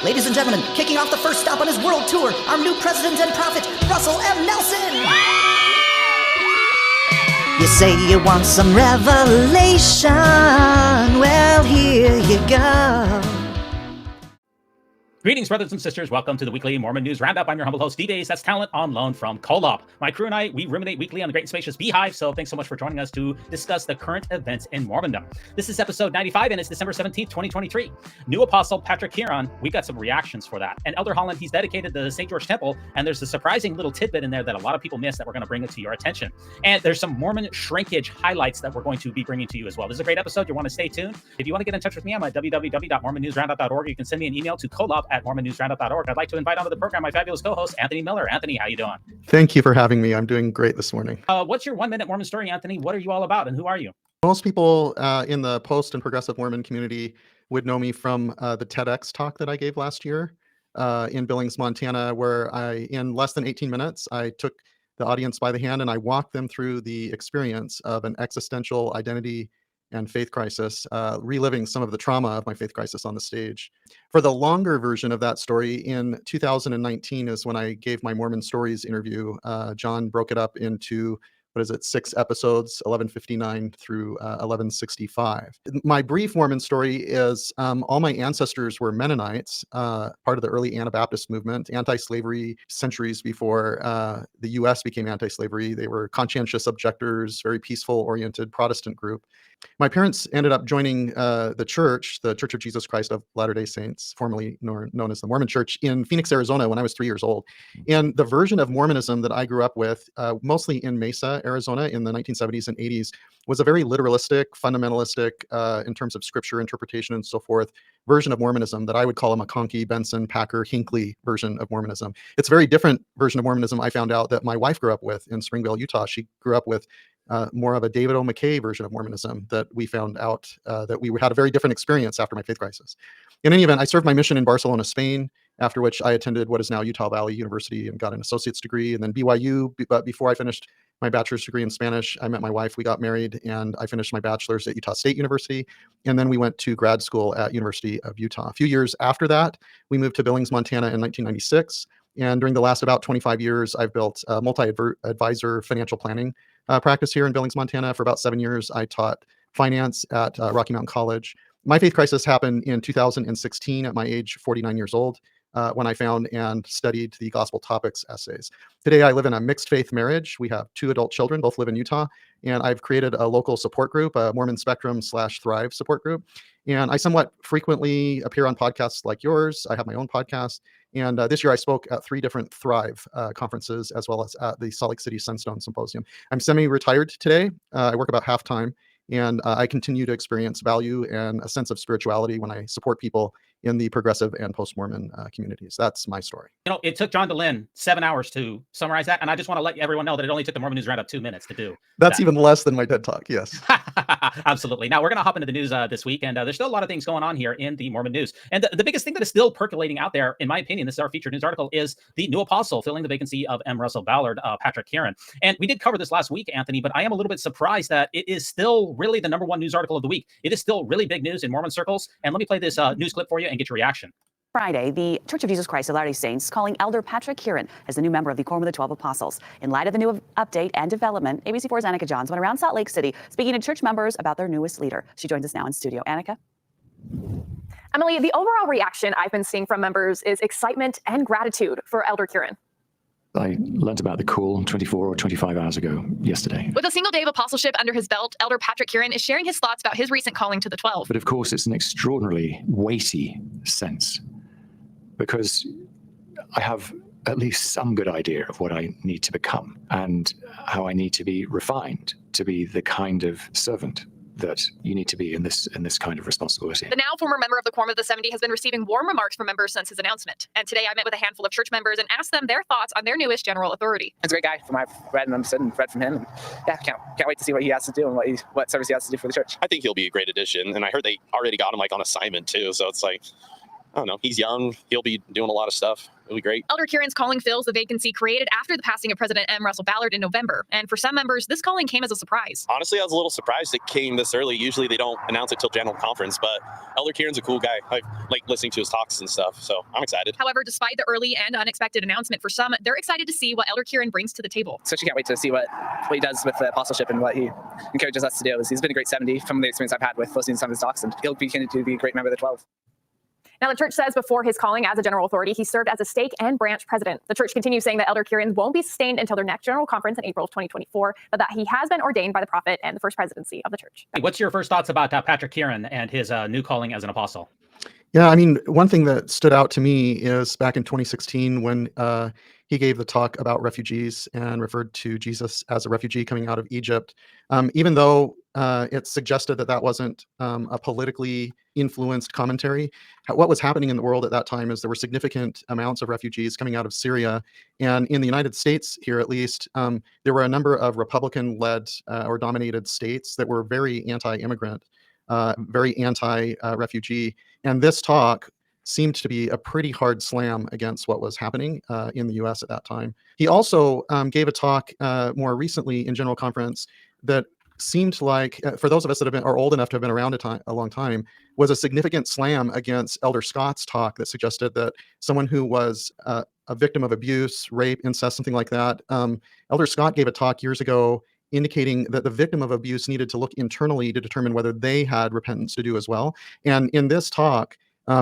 Ladies and gentlemen, kicking off the first stop on his world tour, our new president and prophet, Russell M. Nelson! You say you want some revelation, well, here you go. Greetings, brothers and sisters. Welcome to the weekly Mormon News Roundup. I'm your humble host, D-Days. That's talent on loan from Kolob. My crew and I, we ruminate weekly on the great and spacious beehive, so thanks so much for joining us to discuss the current events in Mormondom. This is episode 95, and it's December 17th, 2023. New Apostle Patrick Kearon, we got some reactions for that. And Elder Holland, he's dedicated the St. George Temple, and there's a surprising little tidbit in there that a lot of people miss that we're going to bring it to your attention. And there's some Mormon shrinkage highlights that we're going to be bringing to you as well. This is a great episode. You want to stay tuned. If you want to get in touch with me, I'm at www.mormonnewsroundup.org. You can send me an email to kolob@mormonNewsRoundup.org. I'd like to invite onto the program my fabulous co-host, Anthony Miller. Anthony, how you doing? Thank you for having me. I'm doing great this morning. What's your 1-minute Mormon story, Anthony? What are you all about, and who are you? Most people in the post and progressive Mormon community would know me from the TEDx talk that I gave last year in Billings, Montana, where in less than 18 minutes, I took the audience by the hand and I walked them through the experience of an existential identity and faith crisis, reliving some of the trauma of my faith crisis on the stage. For the longer version of that story, in 2019 is when I gave my Mormon Stories interview. John broke it up into, 6 episodes, 1159 through 1165. My brief Mormon story is all my ancestors were Mennonites, part of the early Anabaptist movement, anti-slavery centuries before the U.S. became anti-slavery. They were conscientious objectors, very peaceful-oriented Protestant group. My parents ended up joining the Church of Jesus Christ of Latter-day-Saints, formerly known as the Mormon Church, in Phoenix, Arizona, when I was 3 years old. And the version of Mormonism that I grew up with, mostly in Mesa, Arizona, in the 1970s and 80s, was a very literalistic, fundamentalistic, in terms of scripture interpretation and so forth, version of Mormonism that I would call a McConkie, Benson, Packer, Hinckley version of Mormonism. It's a very different version of Mormonism I found out that my wife grew up with in Springville, Utah. She grew up with more of a David O. McKay version of Mormonism that we found out that we had a very different experience after my faith crisis. In any event, I served my mission in Barcelona, Spain, after which I attended what is now Utah Valley University and got an associate's degree, and then BYU. But before I finished my bachelor's degree in Spanish, I met my wife, we got married, and I finished my bachelor's at Utah State University. And then we went to grad school at University of Utah. A few years after that, we moved to Billings, Montana in 1996. And during the last about 25 years, I've built a multi-advisor financial planning practice here in Billings, Montana. For about 7 years, I taught finance at Rocky Mountain College. My faith crisis happened in 2016 at my age 49 years old, when I found and studied the gospel topics essays. Today, I live in a mixed faith marriage. We have 2 adult children, both live in Utah, and I've created a local support group, a Mormon Spectrum/Thrive support group. And I somewhat frequently appear on podcasts like yours. I have my own podcast. And this year I spoke at 3 different Thrive conferences, as well as at the Salt Lake City Sunstone Symposium. I'm semi-retired today. I work about half-time, and I continue to experience value and a sense of spirituality when I support people in the progressive and post-Mormon communities. That's my story. You know, it took John DeLynn 7 hours to summarize that, and I just want to let everyone know that it only took the Mormon News Roundup 2 minutes to do. That's even less than my TED Talk, yes. Absolutely. Now, we're going to hop into the news this week, and there's still a lot of things going on here in the Mormon news. And the biggest thing that is still percolating out there, in my opinion, this is our featured news article, is the new apostle filling the vacancy of M. Russell Ballard, Patrick Kearon. And we did cover this last week, Anthony, but I am a little bit surprised that it is still really the #1 news article of the week. It is still really big news in Mormon circles. And let me play this news clip for you and get your reaction. Friday, the Church of Jesus Christ of Latter-day-Saints calling Elder Patrick Kearon as the new member of the Quorum of the 12 Apostles. In light of the new update and development, ABC4's Annika Johns went around Salt Lake City speaking to church members about their newest leader. She joins us now in studio. Annika? Emily, the overall reaction I've been seeing from members is excitement and gratitude for Elder Kearon. I learned about the call 24 or 25 hours ago yesterday. With a single day of apostleship under his belt, Elder Patrick Kearon is sharing his thoughts about his recent calling to the 12. But of course, it's an extraordinarily weighty sense, because I have at least some good idea of what I need to become and how I need to be refined to be the kind of servant that you need to be in this kind of responsibility. The now former member of the Quorum of the 70 has been receiving warm remarks from members since his announcement. And today I met with a handful of church members and asked them their thoughts on their newest general authority. He's a great guy from what I've read and understood and read from him. And yeah, can't wait to see what he has to do and what service he has to do for the church. I think he'll be a great addition. And I heard they already got him like on assignment too. So it's like, I don't know. He's young. He'll be doing a lot of stuff. It'll be great. Elder Kearon's calling fills the vacancy created after the passing of President M. Russell Ballard in November. And for some members, this calling came as a surprise. Honestly, I was a little surprised it came this early. Usually they don't announce it till General Conference, but Elder Kearon's a cool guy. I like listening to his talks and stuff, so I'm excited. However, despite the early and unexpected announcement for some, they're excited to see what Elder Kearon brings to the table. So she can't wait to see what he does with the apostleship and what he encourages us to do. He's been a great 70 from the experience I've had with listening to some of his talks, and he'll continue to be a great member of the 12. Now, the church says before his calling as a general authority, he served as a stake and branch president. The church continues saying that Elder Kearon won't be sustained until their next general conference in April of 2024, but that he has been ordained by the prophet and the first presidency of the church. What's your first thoughts about Patrick Kearon and his new calling as an apostle? Yeah, I mean, one thing that stood out to me is back in 2016 when he gave the talk about refugees and referred to Jesus as a refugee coming out of Egypt. Even though it suggested that that wasn't a politically influenced commentary, what was happening in the world at that time is there were significant amounts of refugees coming out of Syria. And in the United States here, at least, there were a number of Republican-led or dominated states that were very anti-immigrant, very anti-refugee. And this talk seemed to be a pretty hard slam against what was happening in the US at that time. He also gave a talk more recently in General Conference that seemed like, for those of us that have been are old enough to have been around a long time, was a significant slam against Elder Scott's talk that suggested that someone who was a victim of abuse, rape, incest, something like that. Elder Scott gave a talk years ago indicating that the victim of abuse needed to look internally to determine whether they had repentance to do as well. And in this talk,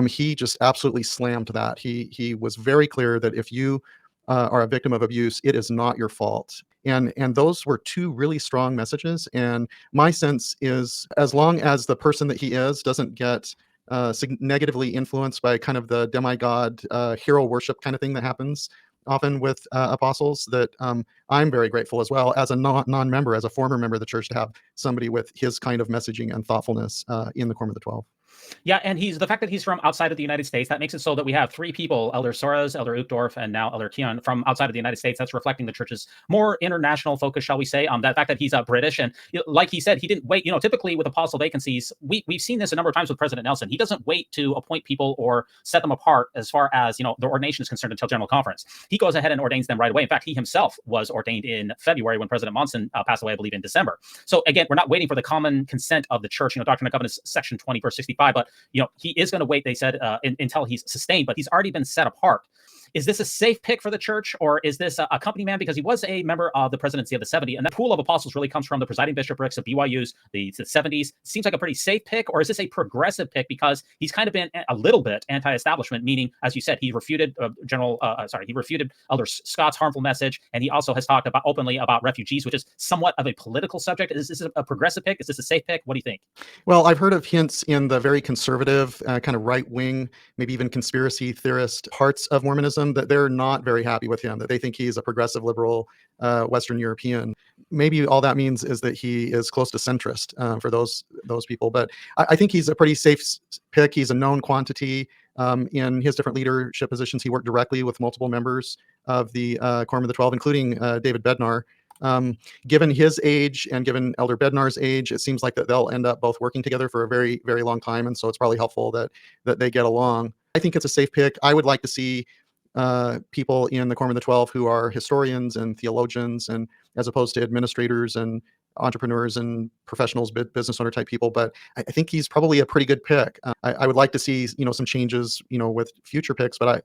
he just absolutely slammed that. He was very clear that if you are a victim of abuse, it is not your fault. And those were two really strong messages. And my sense is, as long as the person that he is doesn't get negatively influenced by kind of the demigod hero worship kind of thing that happens often with apostles, that I'm very grateful as well as a non-member, as a former member of the church, to have somebody with his kind of messaging and thoughtfulness in the Quorum of the 12. Yeah, and the fact that he's from outside of the United States, that makes it so that we have three people, Elder Soros, Elder Uchtdorf, and now Elder Kearon, from outside of the United States. That's reflecting the church's more international focus, shall we say. That fact that he's British, and like he said, he didn't wait. Typically with apostle vacancies, we've seen this a number of times with President Nelson. He doesn't wait to appoint people or set them apart as far as the ordination is concerned until General Conference. He goes ahead and ordains them right away. In fact, he himself was ordained in February when President Monson passed away, I believe, in December. So again, we're not waiting for the common consent of the church. Doctrine and Covenants, section 20, verse 65. But he is going to wait, they said, until he's sustained, but he's already been set apart. Is this a safe pick for the church, or is this a company man because he was a member of the presidency of the 70? And that pool of apostles really comes from the presiding bishoprics of BYUs, the 70s. Seems like a pretty safe pick, or is this a progressive pick because he's kind of been a little bit anti-establishment, meaning, as you said, he refuted he refuted Elder Scott's harmful message, and he also has talked openly about refugees, which is somewhat of a political subject. Is this a progressive pick? Is this a safe pick? What do you think? Well, I've heard of hints in the very conservative, kind of right-wing, maybe even conspiracy theorist parts of Mormonism that they're not very happy with him, that they think he's a progressive liberal Western European. Maybe all that means is that he is close to centrist for those people. But I think he's a pretty safe pick. He's a known quantity in his different leadership positions. He worked directly with multiple members of the Quorum of the 12, including David Bednar. Given his age and given Elder Bednar's age, it seems like that they'll end up both working together for a very, very long time. And so it's probably helpful that they get along. I think it's a safe pick. I would like to see people in the Quorum of the 12 who are historians and theologians, and as opposed to administrators and entrepreneurs and professionals, business owner type people. But I think he's probably a pretty good pick. I would like to see some changes with future picks, but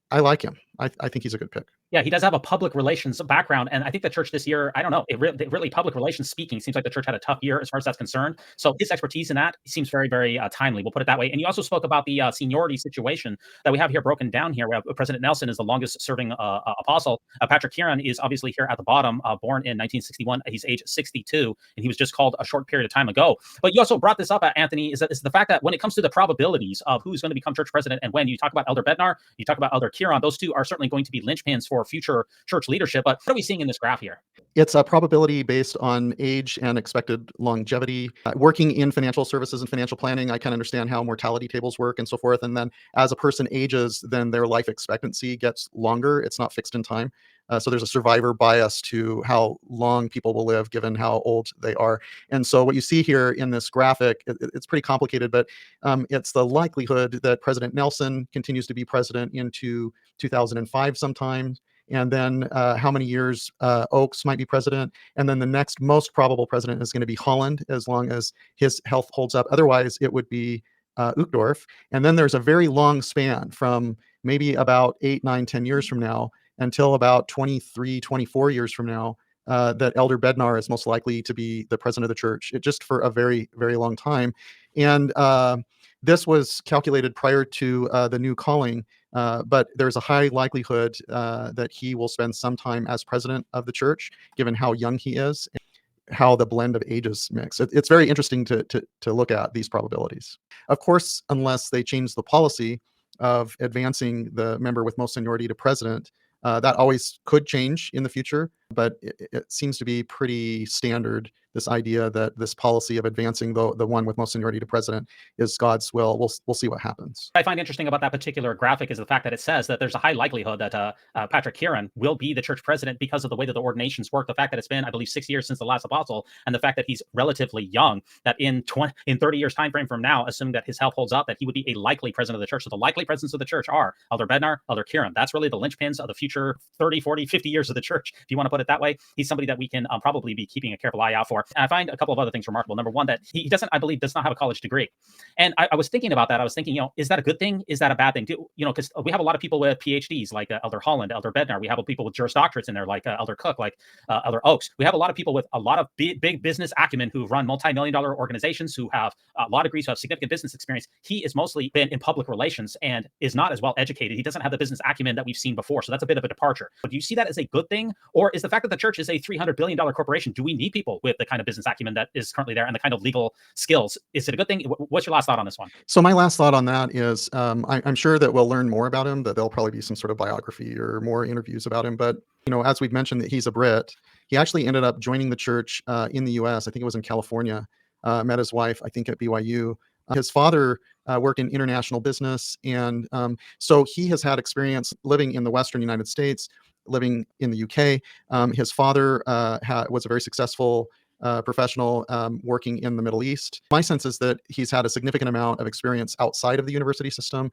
I like him. I think he's a good pick. Yeah, he does have a public relations background, and I think the church this year, I don't know, really public relations speaking, seems like the church had a tough year as far as that's concerned. So his expertise in that seems very, very timely. We'll put it that way. And you also spoke about the seniority situation that we have here broken down here. We have President Nelson is the longest serving apostle. Patrick Kearon is obviously here at the bottom, born in 1961. He's age 62, and he was just called a short period of time ago. But you also brought this up, Anthony, is the fact that when it comes to the probabilities of who's going to become church president and when, you talk about Elder Bednar, you talk about Elder Kearon, those two are certainly going to be linchpins for future church leadership. But what are we seeing in this graph here? It's a probability based on age and expected longevity. Working in financial services and financial planning, I can understand how mortality tables work and so forth. And then as a person ages, then their life expectancy gets longer. It's not fixed in time. So there's a survivor bias to how long people will live given how old they are. And so what you see here in this graphic, it's pretty complicated, but it's the likelihood that President Nelson continues to be president into 2005 sometime. And then how many years Oakes might be president. And then the next most probable president is going to be Holland, as long as his health holds up. Otherwise, it would be Uchtdorf. And then there's a very long span from maybe about 8, 9, 10 years from now until about 23, 24 years from now, that Elder Bednar is most likely to be the president of the church, just for a very, very long time. And this was calculated prior to the new calling, but there's a high likelihood that he will spend some time as president of the church, given how young he is and how the blend of ages mix. It's very interesting to look at these probabilities. Of course, unless they change the policy of advancing the member with most seniority to president, that always could change in the future, but it seems to be pretty standard, this idea that this policy of advancing the one with most seniority to president is God's will. We'll see what happens. I find interesting about that particular graphic is the fact that it says that there's a high likelihood that Patrick Kearon will be the church president because of the way that the ordinations work, the fact that it's been, I believe, 6 years since the last apostle, and the fact that he's relatively young, that in 30 years time frame from now, assuming that his health holds up, that he would be a likely president of the church. So the likely presidents of the church are Elder Bednar, Elder Kearon. That's really the linchpins of the future 30, 40, 50 years of the church, if you want to put it that way. He's somebody that we can probably be keeping a careful eye out for. And I find a couple of other things remarkable. Number one, that he doesn't, I believe, does not have a college degree. And I was thinking about that. I was thinking, is that a good thing? Is that a bad thing? Because we have a lot of people with PhDs, like Elder Holland, Elder Bednar. We have people with Juris Doctorates in there, like Elder Cook, like Elder Oakes. We have a lot of people with a lot of big business acumen who run multi-million-dollar organizations, who have law degrees, who have significant business experience. He has mostly been in public relations and is not as well educated. He doesn't have the business acumen that we've seen before. So that's a bit of a departure. But do you see that as a good thing? Or is the fact that the church is a $300 billion corporation, do we need people with the kind of business acumen that is currently there and the kind of legal skills? Is it a good thing? What's your last thought on this one? So my last thought on that is I'm sure that we'll learn more about him, that there'll probably be some sort of biography or more interviews about him. But, as we've mentioned, that he's a Brit, he actually ended up joining the church in the US. I think it was in California, met his wife, I think at BYU. His father worked in international business. And so he has had experience living in the Western United States, living in the UK. His father was a very successful professional working in the Middle East. My sense is that he's had a significant amount of experience outside of the university system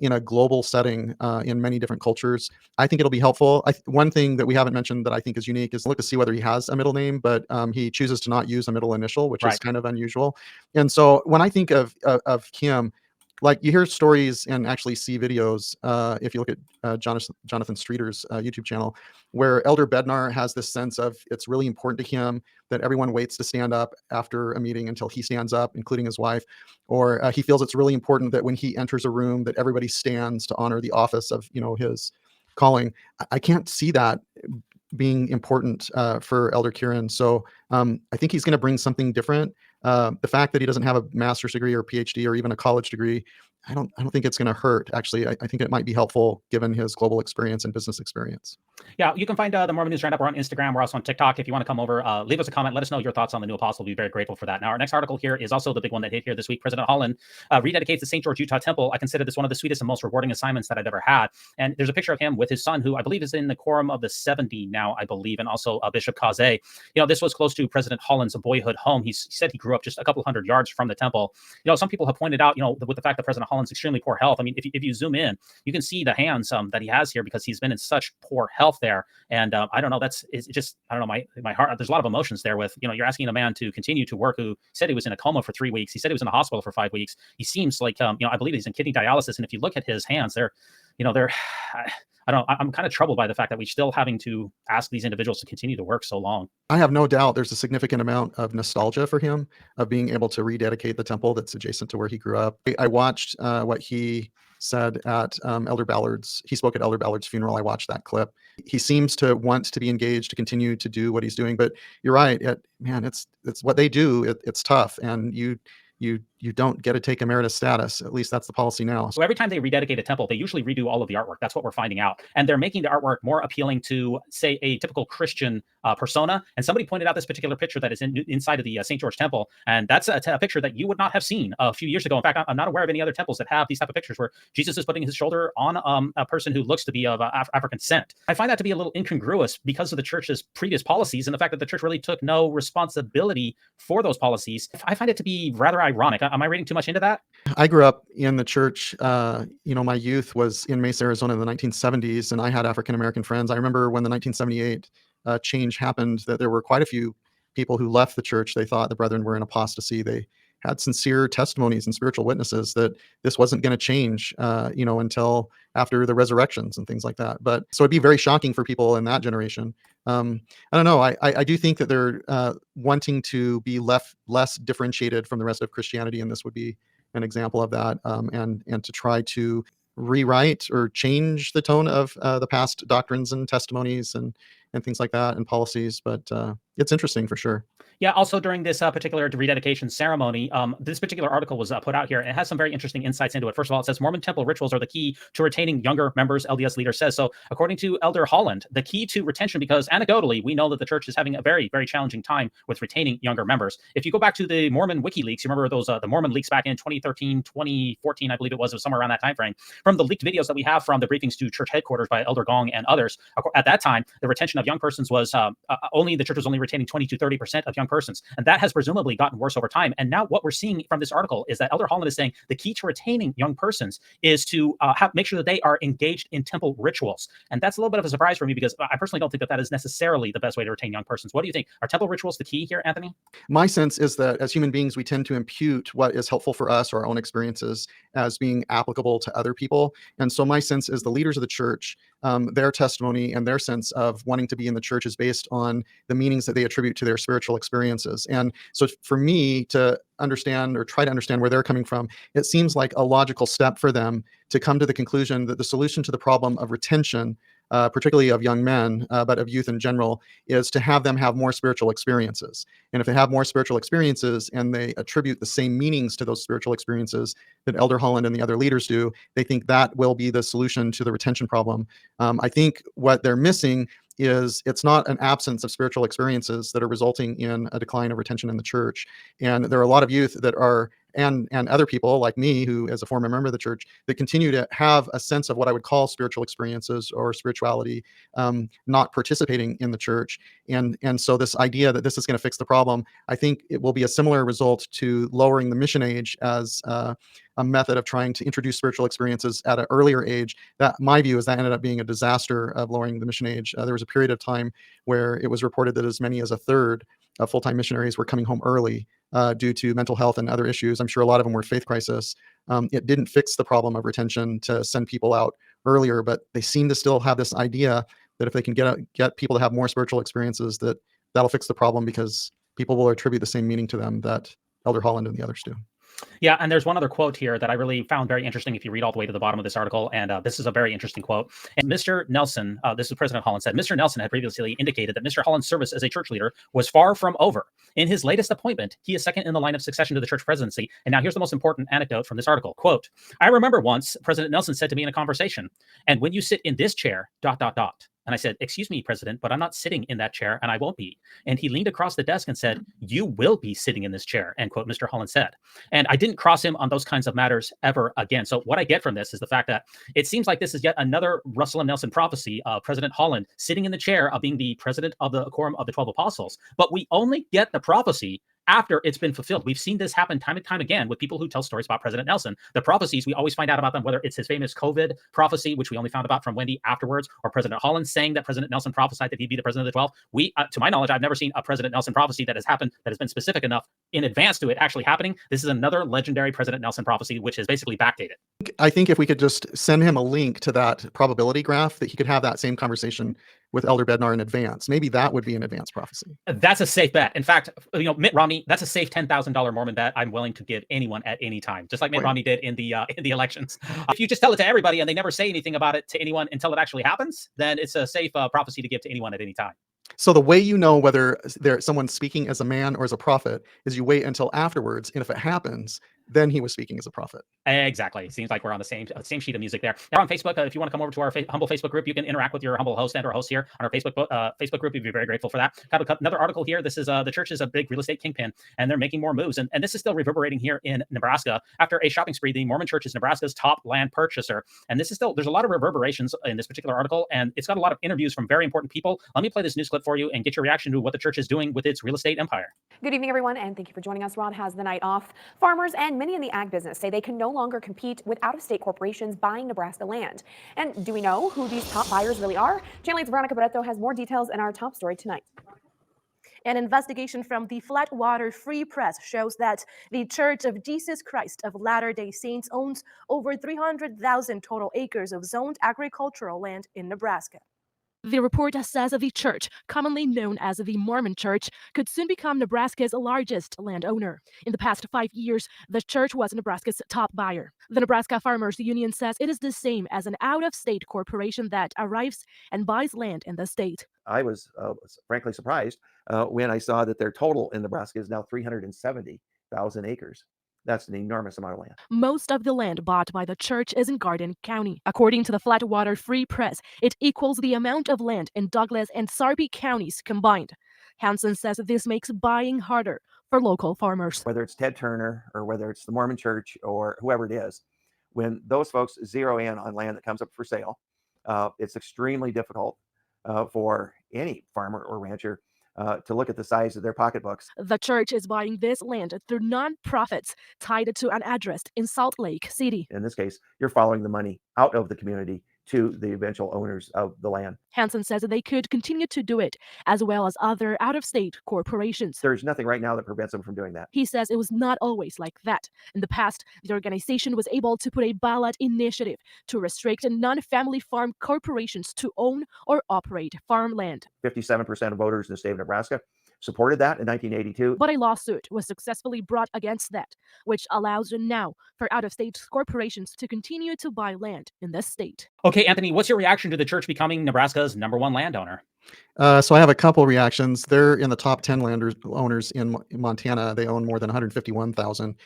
in a global setting in many different cultures. I think it'll be helpful. One thing that we haven't mentioned that I think is unique is look to see whether he has a middle name, but he chooses to not use a middle initial, which is kind of unusual. And so when I think of him, like you hear stories and actually see videos, if you look at Jonathan Streeter's YouTube channel, where Elder Bednar has this sense of it's really important to him that everyone waits to stand up after a meeting until he stands up, including his wife, or he feels it's really important that when he enters a room that everybody stands to honor the office of his calling. I can't see that being important for Elder Kearon. So I think he's going to bring something different. The fact that he doesn't have a master's degree or PhD or even a college degree, I don't think it's going to hurt. Actually, I think it might be helpful given his global experience and business experience. Yeah, you can find the Mormon News Roundup. We're on Instagram. We're also on TikTok. If you want to come over, leave us a comment. Let us know your thoughts on the new apostle. We'll be very grateful for that. Now, our next article here is also the big one that hit here this week. President Holland rededicates the St. George, Utah temple. I consider this one of the sweetest and most rewarding assignments that I've ever had. And there's a picture of him with his son, who I believe is in the quorum of the 70 now, I believe, and also Bishop Kaze. This was close to President Holland's boyhood home. He said he grew up just a couple hundred yards from the temple. Some people have pointed out, with the fact that President Holland's extremely poor health. I mean, if you zoom in, you can see the hands that he has here because he's been in such poor health there. And I don't know, it's just, I don't know, my heart, there's a lot of emotions there with, you're asking a man to continue to work who said he was in a coma for 3 weeks. He said he was in the hospital for 5 weeks. He seems like, I believe he's in kidney dialysis. And if you look at his hands, I'm kind of troubled by the fact that we're still having to ask these individuals to continue to work so long. I have no doubt there's a significant amount of nostalgia for him of being able to rededicate the temple that's adjacent to where he grew up. I watched what he said at Elder Ballard's. He spoke at Elder Ballard's funeral. I watched that clip. He seems to want to be engaged, to continue to do what he's doing. But you're right, it's what they do. It's tough, and you you don't get to take emeritus status. At least that's the policy now. So every time they rededicate a temple, they usually redo all of the artwork. That's what we're finding out. And they're making the artwork more appealing to, say, a typical Christian persona. And somebody pointed out this particular picture that is inside of the St. George Temple. And that's a picture that you would not have seen a few years ago. In fact, I'm not aware of any other temples that have these type of pictures where Jesus is putting his shoulder on a person who looks to be of African descent. I find that to be a little incongruous because of the church's previous policies and the fact that the church really took no responsibility for those policies. I find it to be rather ironic. Am I reading too much into that? I grew up in the church. My youth was in Mesa, Arizona in the 1970s, and I had African-American friends. I remember when the 1978 change happened, that there were quite a few people who left the church. They thought the brethren were in apostasy. They had sincere testimonies and spiritual witnesses that this wasn't going to change, until after the resurrections and things like that. But so it'd be very shocking for people in that generation. I don't know. I do think that they're wanting to be less differentiated from the rest of Christianity, and this would be an example of that, and to try to rewrite or change the tone of the past doctrines and testimonies and things like that and policies. But it's interesting for sure. Yeah, also during this particular rededication ceremony, this particular article was put out here, and it has some very interesting insights into it. First of all, it says Mormon temple rituals are the key to retaining younger members, LDS leader says. So according to Elder Holland, the key to retention, because anecdotally, we know that the church is having a very, very challenging time with retaining younger members. If you go back to the Mormon WikiLeaks, you remember those the Mormon leaks back in 2013, 2014, I believe it was somewhere around that time frame. From the leaked videos that we have from the briefings to church headquarters by Elder Gong and others, at that time, the retention of young persons was the church was only retaining 20 to 30% of young persons. And that has presumably gotten worse over time. And now what we're seeing from this article is that Elder Holland is saying the key to retaining young persons is to make sure that they are engaged in temple rituals. And that's a little bit of a surprise for me, because I personally don't think that is necessarily the best way to retain young persons. What do you think? Are temple rituals the key here, Anthony? My sense is that as human beings, we tend to impute what is helpful for us or our own experiences as being applicable to other people. And so my sense is the leaders of the church, their testimony and their sense of wanting to be in the church is based on the meanings that they attribute to their spiritual experiences. And so for me to understand or try to understand where they're coming from, it seems like a logical step for them to come to the conclusion that the solution to the problem of retention, particularly of young men, but of youth in general, is to have them have more spiritual experiences. And if they have more spiritual experiences and they attribute the same meanings to those spiritual experiences that Elder Holland and the other leaders do, they think that will be the solution to the retention problem. I think what they're missing is it's not an absence of spiritual experiences that are resulting in a decline of retention in the church. And there are a lot of youth that are, and other people like me, who as a former member of the church, that continue to have a sense of what I would call spiritual experiences or spirituality, not participating in the church. And so this idea that this is going to fix the problem, I think it will be a similar result to lowering the mission age as a method of trying to introduce spiritual experiences at an earlier age. That, my view, is that ended up being a disaster of lowering the mission age. There was a period of time where it was reported that as many as a third of full-time missionaries were coming home early due to mental health and other issues. I'm sure a lot of them were faith crisis. It didn't fix the problem of retention to send people out earlier, but they seem to still have this idea that if they can get people to have more spiritual experiences, that'll fix the problem, because people will attribute the same meaning to them that Elder Holland and the others do. Yeah, and there's one other quote here that I really found very interesting if you read all the way to the bottom of this article, and this is a very interesting quote. And Mr. Nelson, this is President Holland, said, Mr. Nelson had previously indicated that Mr. Holland's service as a church leader was far from over. In his latest appointment, he is second in the line of succession to the church presidency. And now here's the most important anecdote from this article. Quote, I remember once President Nelson said to me in a conversation, and when you sit in this chair, ... And I said, excuse me, President, but I'm not sitting in that chair, and I won't be. And he leaned across the desk and said, you will be sitting in this chair, end quote, Mr. Holland said. And I didn't cross him on those kinds of matters ever again. So what I get from this is the fact that it seems like this is yet another Russell M. Nelson prophecy of President Holland sitting in the chair of being the president of the Quorum of the 12 Apostles. But we only get the prophecy after it's been fulfilled. We've seen this happen time and time again with people who tell stories about President Nelson. The prophecies, we always find out about them, whether it's his famous COVID prophecy, which we only found about from Wendy afterwards, or President Holland saying that President Nelson prophesied that he'd be the president of the 12. We, to my knowledge, I've never seen a President Nelson prophecy that has happened, that has been specific enough in advance to it actually happening. This is another legendary President Nelson prophecy, which is basically backdated. I think if we could just send him a link to that probability graph, that he could have that same conversation with Elder Bednar in advance. Maybe that would be an advanced prophecy. That's a safe bet. In fact, Mitt Romney, that's a safe $10,000 Mormon bet I'm willing to give anyone at any time, just like Mitt Romney did in the elections. If you just tell it to everybody and they never say anything about it to anyone until it actually happens, then it's a safe prophecy to give to anyone at any time. So the way you know whether someone's speaking as a man or as a prophet is you wait until afterwards, and if it happens, then he was speaking as a prophet. Exactly. Seems like we're on the same sheet of music there. Now on Facebook, if you want to come over to our humble Facebook group, you can interact with your humble host and our host here on our Facebook group. We'd be very grateful for that. Got another article here. This is the church is a big real estate kingpin, and they're making more moves. And this is still reverberating here in Nebraska. After a shopping spree, the Mormon Church is Nebraska's top land purchaser. And this is still, there's a lot of reverberations in this particular article, and it's got a lot of interviews from very important people. Let me play this news clip for you and get your reaction to what the church is doing with its real estate empire. Good evening, everyone, and thank you for joining us. Rod has the night off. Farmers and many in the ag business say they can no longer compete with out-of-state corporations buying Nebraska land. And do we know who these top buyers really are? Channel 8's Veronica Barreto has more details in our top story tonight. An investigation from the Flatwater Free Press shows that the Church of Jesus Christ of Latter-day Saints owns over 300,000 total acres of zoned agricultural land in Nebraska. The report says the church, commonly known as the Mormon Church, could soon become Nebraska's largest landowner. In the past 5 years, the church was Nebraska's top buyer. The Nebraska Farmers Union says it is the same as an out-of-state corporation that arrives and buys land in the state. I was frankly surprised when I saw that their total in Nebraska is now 370,000 acres. That's an enormous amount of land. Most of the land bought by the church is in Garden County. According to the Flatwater Free Press, it equals the amount of land in Douglas and Sarpy counties combined. Hansen says this makes buying harder for local farmers. Whether it's Ted Turner or whether it's the Mormon Church or whoever it is, when those folks zero in on land that comes up for sale, it's extremely difficult for any farmer or rancher to look at the size of their pocketbooks. The church is buying this land through nonprofits tied to an address in Salt Lake City. In this case, you're following the money out of the community to the eventual owners of the land. Hansen says they could continue to do it, as well as other out-of-state corporations. There's nothing right now that prevents them from doing that. He says it was not always like that. In the past, the organization was able to put a ballot initiative to restrict non-family farm corporations to own or operate farmland. 57% of voters in the state of Nebraska supported that in 1982. But a lawsuit was successfully brought against that, which allows now for out-of-state corporations to continue to buy land in this state. Okay, Anthony, what's your reaction to the church becoming Nebraska's #1 landowner? So I have a couple reactions. They're in the top 10 landowners in Montana. They own more than 151,000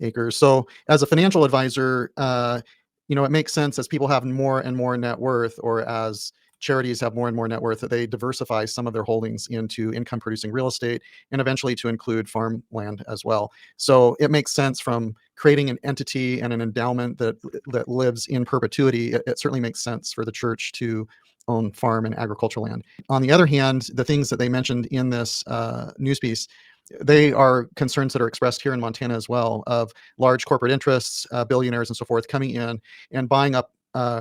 acres. So as a financial advisor, it makes sense as people have more and more net worth, or as charities have more and more net worth, that they diversify some of their holdings into income producing real estate and eventually to include farmland as well. So it makes sense from creating an entity and an endowment that lives in perpetuity. It certainly makes sense for the church to own farm and agricultural land. On the other hand, the things that they mentioned in this news piece, they are concerns that are expressed here in Montana as well, of large corporate interests, billionaires and so forth, coming in and buying up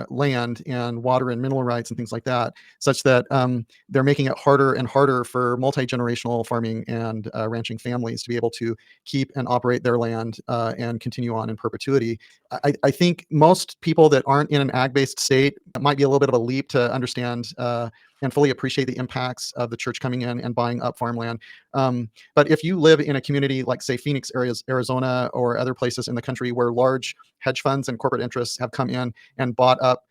land and water and mineral rights and things like that, such that they're making it harder and harder for multi-generational farming and ranching families to be able to keep and operate their land and continue on in perpetuity. I think most people that aren't in an ag-based state, it might be a little bit of a leap to understand and fully appreciate the impacts of the church coming in and buying up farmland. But if you live in a community like, say, Phoenix, Arizona, or other places in the country where large hedge funds and corporate interests have come in and bought up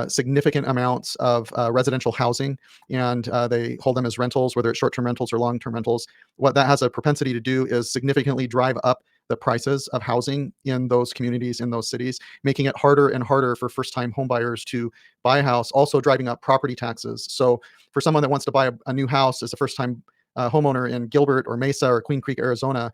significant amounts of residential housing, and they hold them as rentals, whether it's short-term rentals or long-term rentals, what that has a propensity to do is significantly drive up the prices of housing in those communities, in those cities, making it harder and harder for first-time homebuyers to buy a house, also driving up property taxes. So for someone that wants to buy a new house as a first-time homeowner in Gilbert or Mesa or Queen Creek, Arizona,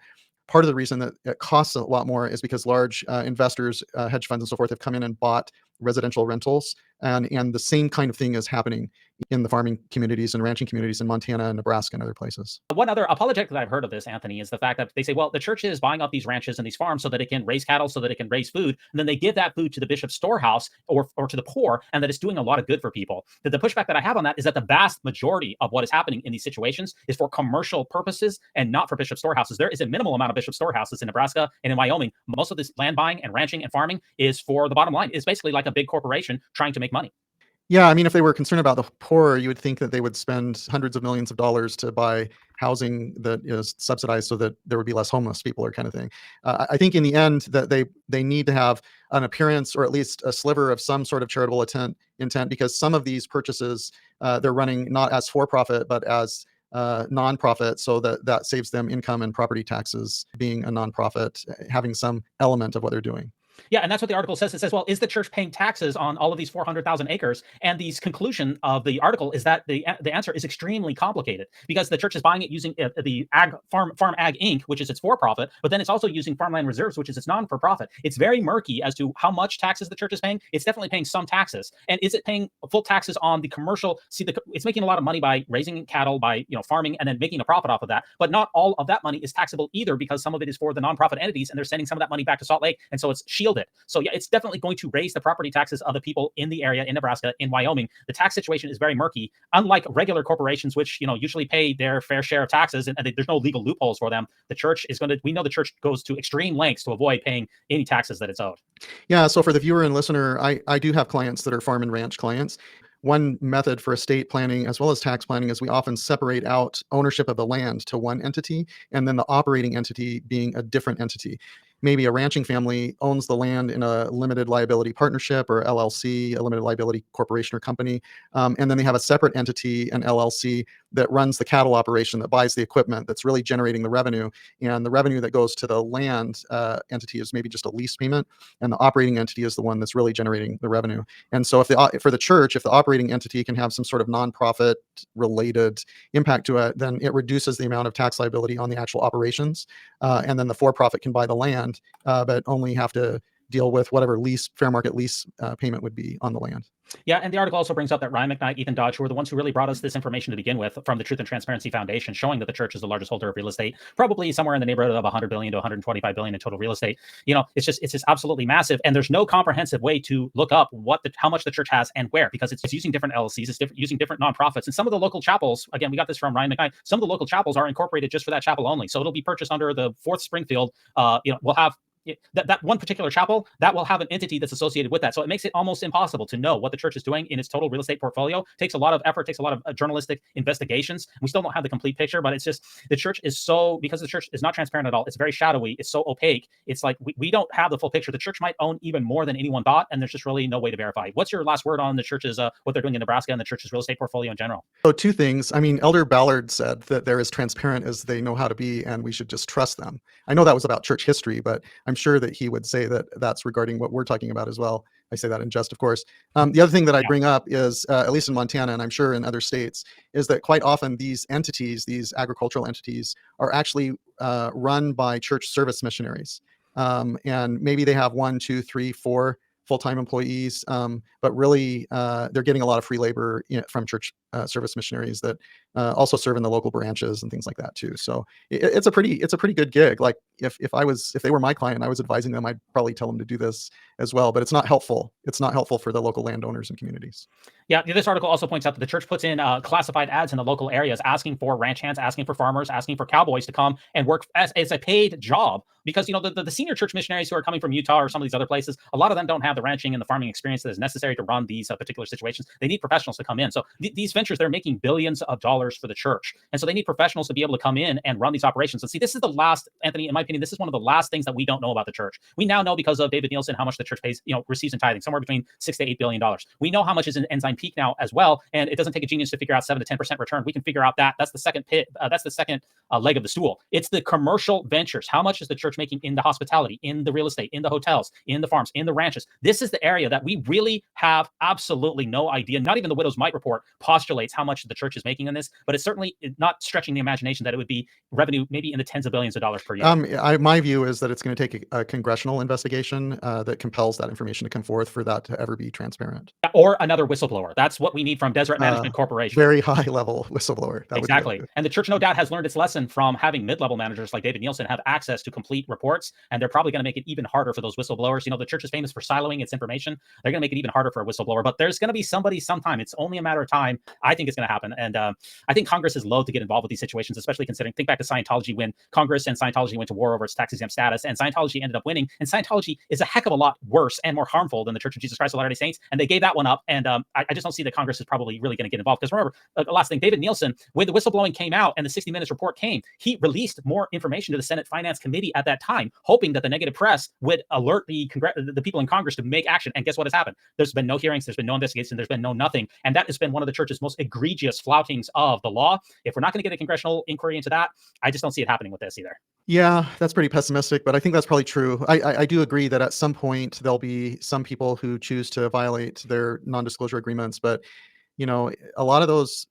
part of the reason that it costs a lot more is because large investors, hedge funds and so forth, have come in and bought residential rentals. And the same kind of thing is happening in the farming communities and ranching communities in Montana and Nebraska and other places. One other apologetic that I've heard of this, Anthony, is the fact that they say, well, the church is buying up these ranches and these farms so that it can raise cattle, so that it can raise food. And then they give that food to the bishop's storehouse or to the poor, and that it's doing a lot of good for people. The pushback that I have on that is that the vast majority of what is happening in these situations is for commercial purposes and not for bishop storehouses. There is a minimal amount of bishop storehouses in Nebraska and in Wyoming. Most of this land buying and ranching and farming is for the bottom line. It's basically like a big corporation trying to make money. Yeah, I mean, if they were concerned about the poor, you would think that they would spend hundreds of millions of dollars to buy housing that is subsidized so that there would be less homeless people, or kind of thing. I think in the end that they need to have an appearance or at least a sliver of some sort of charitable intent, because some of these purchases, they're running not as for profit, but as nonprofit, so that saves them income and property taxes, being a nonprofit, having some element of what they're doing. Yeah, and that's what the article says. It says, well, is the church paying taxes on all of these 400,000 acres? And the conclusion of the article is that the answer is extremely complicated, because the church is buying it using the Farm Ag Inc., which is its for-profit, but then it's also using Farmland Reserves, which is its non-for-profit. It's very murky as to how much taxes the church is paying. It's definitely paying some taxes. And is it paying full taxes on the commercial? See, it's making a lot of money by raising cattle, by farming, and then making a profit off of that. But not all of that money is taxable either, because some of it is for the nonprofit entities, and they're sending some of that money back to Salt Lake, and so it's shielded. So yeah, it's definitely going to raise the property taxes of the people in the area, in Nebraska, in Wyoming. The tax situation is very murky. Unlike regular corporations, which usually pay their fair share of taxes, and there's no legal loopholes for them, the church is going to. We know the church goes to extreme lengths to avoid paying any taxes that it's owed. Yeah. So for the viewer and listener, I do have clients that are farm and ranch clients. One method for estate planning as well as tax planning is we often separate out ownership of the land to one entity, and then the operating entity being a different entity. Maybe a ranching family owns the land in a limited liability partnership or LLC, a limited liability corporation or company. And then they have a separate entity, an LLC, that runs the cattle operation, that buys the equipment, that's really generating the revenue. And the revenue that goes to the land entity is maybe just a lease payment, and the operating entity is the one that's really generating the revenue. And so for the church, if the operating entity can have some sort of nonprofit related impact to it, then it reduces the amount of tax liability on the actual operations. And then the for-profit can buy the land, but only have to deal with whatever fair market lease payment would be on the land. Yeah, and the article also brings up that Ryan McKnight, Ethan Dodge, who were the ones who really brought us this information to begin with from the Truth and Transparency Foundation, showing that the church is the largest holder of real estate, probably somewhere in the neighborhood of 100 billion to 125 billion in total real estate. It's just absolutely massive, and there's no comprehensive way to look up how much the church has and where, because it's using different LLCs, it's using different nonprofits, and some of the local chapels. Again, we got this from Ryan McKnight. Some of the local chapels are incorporated just for that chapel only, so it'll be purchased under the 4th Springfield. We'll have. That one particular chapel that will have an entity that's associated with that. So it makes it almost impossible to know what the church is doing in its total real estate portfolio. It takes a lot of effort, takes a lot of journalistic investigations. We still don't have the complete picture, but it's just the church is because the church is not transparent at all. It's very shadowy. It's so opaque. It's like we don't have the full picture. The church might own even more than anyone thought, and there's just really no way to verify. What's your last word on the church's what they're doing in Nebraska and the church's real estate portfolio in general? So 2 things. I mean, Elder Ballard said that they're as transparent as they know how to be, and we should just trust them. I know that was about church history, but I'm sure that he would say that that's regarding what we're talking about as well. I say that in jest, of course. The other thing that I bring up is, at least in Montana, and I'm sure in other states, is that quite often these entities, these agricultural entities, are actually run by church service missionaries. And maybe they have 1, 2, 3, 4 full-time employees, but really they're getting a lot of free labor from church service missionaries that also serve in the local branches and things like that too. So it's a pretty good gig. Like if they were my client and I was advising them, I'd probably tell them to do this as well, but it's not helpful. It's not helpful for the local landowners and communities. Yeah, this article also points out that the church puts in classified ads in the local areas, asking for ranch hands, asking for farmers, asking for cowboys to come and work as a paid job. Because the senior church missionaries who are coming from Utah or some of these other places, a lot of them don't have the ranching and the farming experience that is necessary to run these particular situations. They need professionals to come in. So these ventures, they're making billions of dollars for the church, and so they need professionals to be able to come in and run these operations. And see, this is the last, Anthony, in my opinion, this is one of the last things that we don't know about the church. We now know because of David Nielsen how much the church pays, receives in tithing, somewhere between $6 to $8 billion. We know how much is in Ensign Peak now as well, and it doesn't take a genius to figure out 7 to 10% return. We can figure out that. That's the second leg of the stool. It's the commercial ventures. How much is the church making in the hospitality, in the real estate, in the hotels, in the farms, in the ranches? This is the area that we really have absolutely no idea. Not even the Widow's Mite report postulates how much the church is making in this, but it's certainly not stretching the imagination that it would be revenue maybe in the tens of billions of dollars per year. My view is that it's going to take a congressional investigation that compels that information to come forth for that to ever be transparent. Or another whistleblower. That's what we need from Deseret Management Corporation. Very high level whistleblower. That exactly. And the church no doubt has learned its lesson from having mid-level managers like David Nielsen have access to complete reports, and they're probably going to make it even harder for those whistleblowers. The church is famous for siloing its information. They're going to make it even harder for a whistleblower, but there's going to be somebody sometime. It's only a matter of time. I think it's going to happen. And I think Congress is loath to get involved with these situations, especially considering, think back to Scientology, when Congress and Scientology went to war over its tax exempt status, and Scientology ended up winning. And Scientology is a heck of a lot worse and more harmful than the Church of Jesus Christ of Latter-day Saints. And they gave that one blowing up, and I just don't see that Congress is probably really going to get involved. Because remember, last thing, David Nielsen, when the whistleblowing came out and the 60 Minutes report came, he released more information to the Senate Finance Committee at that time, hoping that the negative press would alert the people in Congress to make action. And guess what has happened? There's been no hearings, there's been no investigation, there's been no nothing. And that has been one of the church's most egregious floutings of the law. If we're not going to get a congressional inquiry into that, I just don't see it happening with this either. Yeah, that's pretty pessimistic, but I think that's probably true. I do agree that at some point there'll be some people who choose to violate their non-disclosure agreements, but you know, a lot of those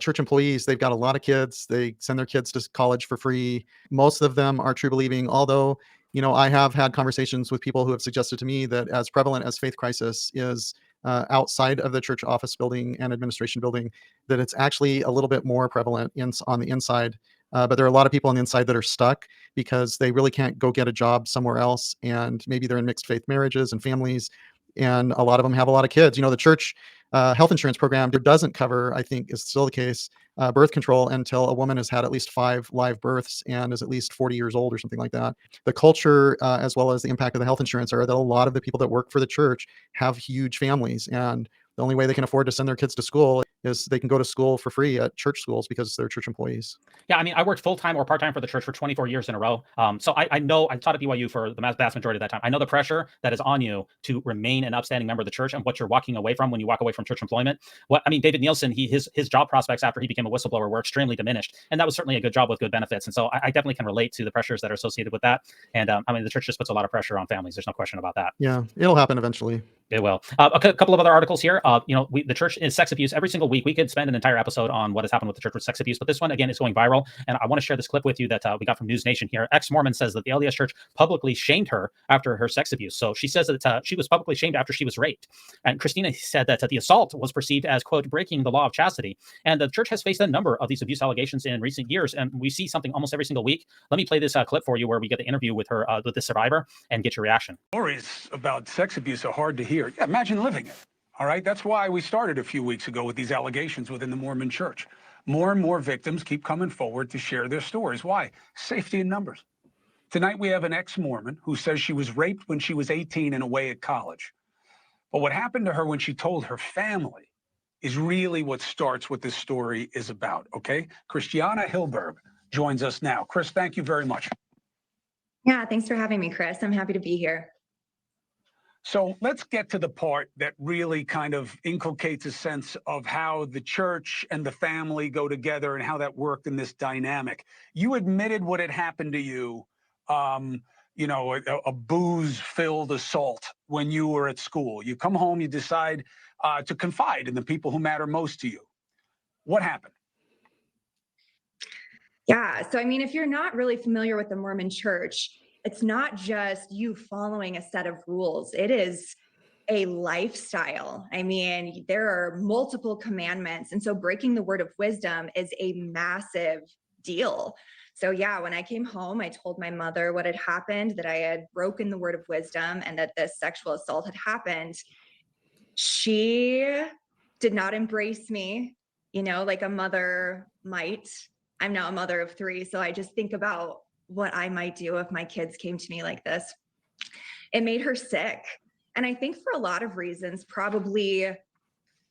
church employees, they've got a lot of kids. They send their kids to college for free. Most of them are true believing, although, you know, I have had conversations with people who have suggested to me that as prevalent as faith crisis is outside of the church office building and administration building, that it's actually a little bit more prevalent on the inside. But there are a lot of people on the inside that are stuck because they really can't go get a job somewhere else. And maybe they're in mixed faith marriages and families. And a lot of them have a lot of kids. You know, the church health insurance program doesn't cover, I think is still the case, birth control until a woman has had at least 5 live births and is at least 40 years old or something like that. The culture, as well as the impact of the health insurance, are that a lot of the people that work for the church have huge families. And the only way they can afford to send their kids to school is they can go to school for free at church schools because they're church employees. Yeah, I mean, I worked full-time or part-time for the church for 24 years in a row. So I know, I taught at BYU for the vast majority of that time. I know the pressure that is on you to remain an upstanding member of the church and what you're walking away from when you walk away from church employment. David Nielsen, his job prospects after he became a whistleblower were extremely diminished. And that was certainly a good job with good benefits. And so I definitely can relate to the pressures that are associated with that. And the church just puts a lot of pressure on families. There's no question about that. Yeah, it'll happen eventually. It will. A couple of other articles here. The church is sex abuse every single week. We could spend an entire episode on what has happened with the church with sex abuse, but this one, again, is going viral. And I want to share this clip with you that we got from News Nation here. Ex-Mormon says that the LDS church publicly shamed her after her sex abuse. So she says that she was publicly shamed after she was raped. And Christina said that the assault was perceived as, quote, breaking the law of chastity. And the church has faced a number of these abuse allegations in recent years. And we see something almost every single week. Let me play this clip for you where we get the interview with her, with the survivor, and get your reaction. Stories about sex abuse are hard to hear. Yeah, imagine living it. All right. That's why we started a few weeks ago with these allegations within the Mormon church. More and more victims keep coming forward to share their stories. Why? Safety in numbers. Tonight, we have an ex-Mormon who says she was raped when she was 18 and away at college. But what happened to her when she told her family is really what starts what this story is about. Okay. Christiana Hilberg joins us now. Chris, thank you very much. Yeah, thanks for having me, Chris. I'm happy to be here. So let's get to the part that really kind of inculcates a sense of how the church and the family go together and how that worked in this dynamic. You admitted what had happened to you, a booze-filled assault when you were at school. You come home, you decide to confide in the people who matter most to you. What happened? Yeah, so if you're not really familiar with the Mormon church, it's not just you following a set of rules. It is a lifestyle. There are multiple commandments. And so breaking the word of wisdom is a massive deal. So yeah, when I came home, I told my mother what had happened, that I had broken the word of wisdom and that this sexual assault had happened. She did not embrace me, like a mother might. I'm now a mother of 3. So I just think about what I might do if my kids came to me like this. It made her sick. And I think for a lot of reasons, probably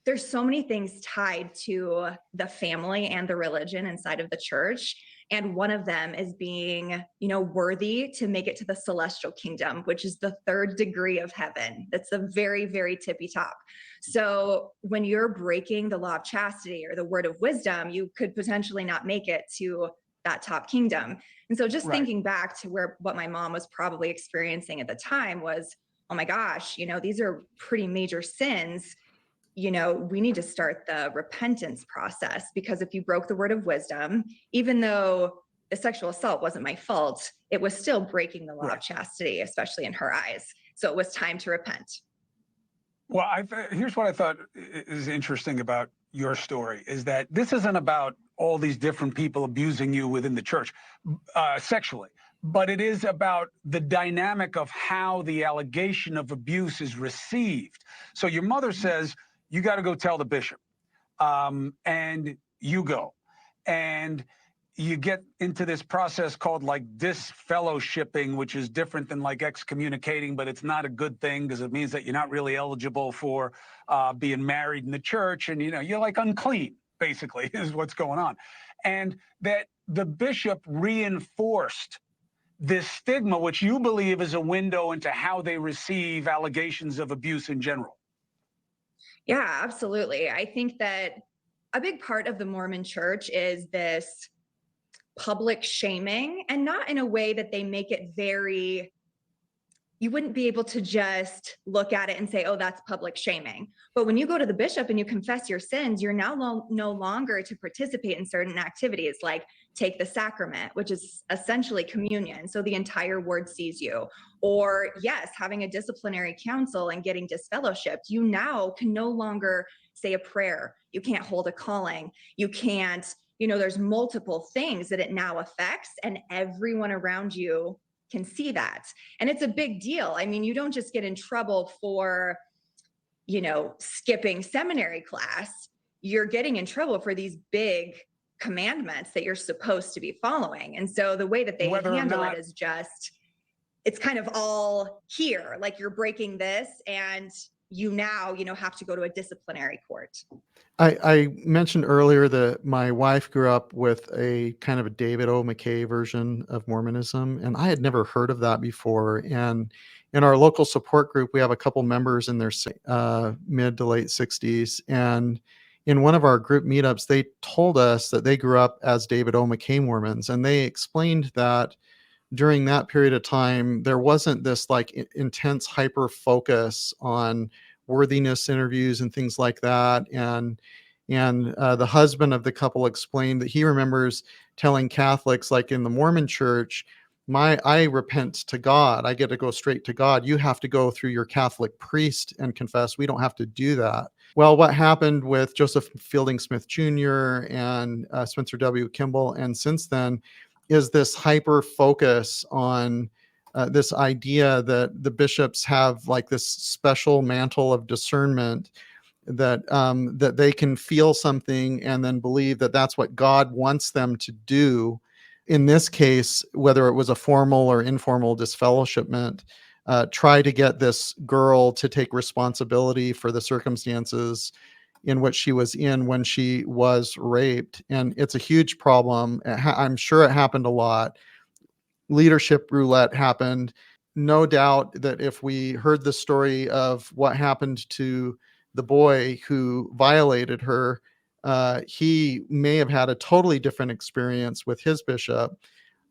there's so many things tied to the family and the religion inside of the church. And one of them is being, worthy to make it to the celestial kingdom, which is the 3rd degree of heaven. That's the very, very tippy top. So when you're breaking the law of chastity or the word of wisdom, you could potentially not make it to that top kingdom. And so just thinking back to what my mom was probably experiencing at the time was, oh my gosh, these are pretty major sins. We need to start the repentance process, because if you broke the word of wisdom, even though the sexual assault wasn't my fault, it was still breaking the law of chastity, especially in her eyes. So it was time to repent. Well, here's what I thought is interesting about your story, is that this isn't about all these different people abusing you within the church sexually, but it is about the dynamic of how the allegation of abuse is received. So your mother says, you got to go tell the bishop, and you go. And you get into this process called like disfellowshipping, which is different than like excommunicating, but it's not a good thing because it means that you're not really eligible for being married in the church, and you're like unclean, basically, is what's going on. And that the bishop reinforced this stigma, which you believe is a window into how they receive allegations of abuse in general. Yeah, absolutely. I think that a big part of the Mormon church is this public shaming, and not in a way that they make it very, you wouldn't be able to just look at it and say, oh, that's public shaming. But when you go to the bishop and you confess your sins, you're now no longer to participate in certain activities like take the sacrament, which is essentially communion. So the entire ward sees you. Or yes, having a disciplinary council and getting disfellowshipped, you now can no longer say a prayer. You can't hold a calling. You can't, there's multiple things that it now affects, and everyone around you can see that. And it's a big deal. I mean, you don't just get in trouble for, skipping seminary class. You're getting in trouble for these big commandments that you're supposed to be following. And so the way that they handle it is just, it's kind of all here, like you're breaking this, and you now, have to go to a disciplinary court. I mentioned earlier that my wife grew up with a kind of a David O. McKay version of Mormonism, and I had never heard of that before. And in our local support group, we have a couple members in their mid to late 60s. And in one of our group meetups, they told us that they grew up as David O. McKay Mormons, and they explained that during that period of time, there wasn't this like intense hyper focus on worthiness interviews and things like that. And the husband of the couple explained that he remembers telling Catholics, like in the Mormon church, I repent to God. I get to go straight to God. You have to go through your Catholic priest and confess. We don't have to do that. Well, what happened with Joseph Fielding Smith Jr. and Spencer W. Kimball, and since then, is this hyper focus on this idea that the bishops have like this special mantle of discernment, that that they can feel something and then believe that that's what God wants them to do. In this case, whether it was a formal or informal disfellowshipment, try to get this girl to take responsibility for the circumstances in which she was in when she was raped. And it's a huge problem. I'm sure it happened a lot. Leadership roulette happened. No doubt that if we heard the story of what happened to the boy who violated her, he may have had a totally different experience with his bishop.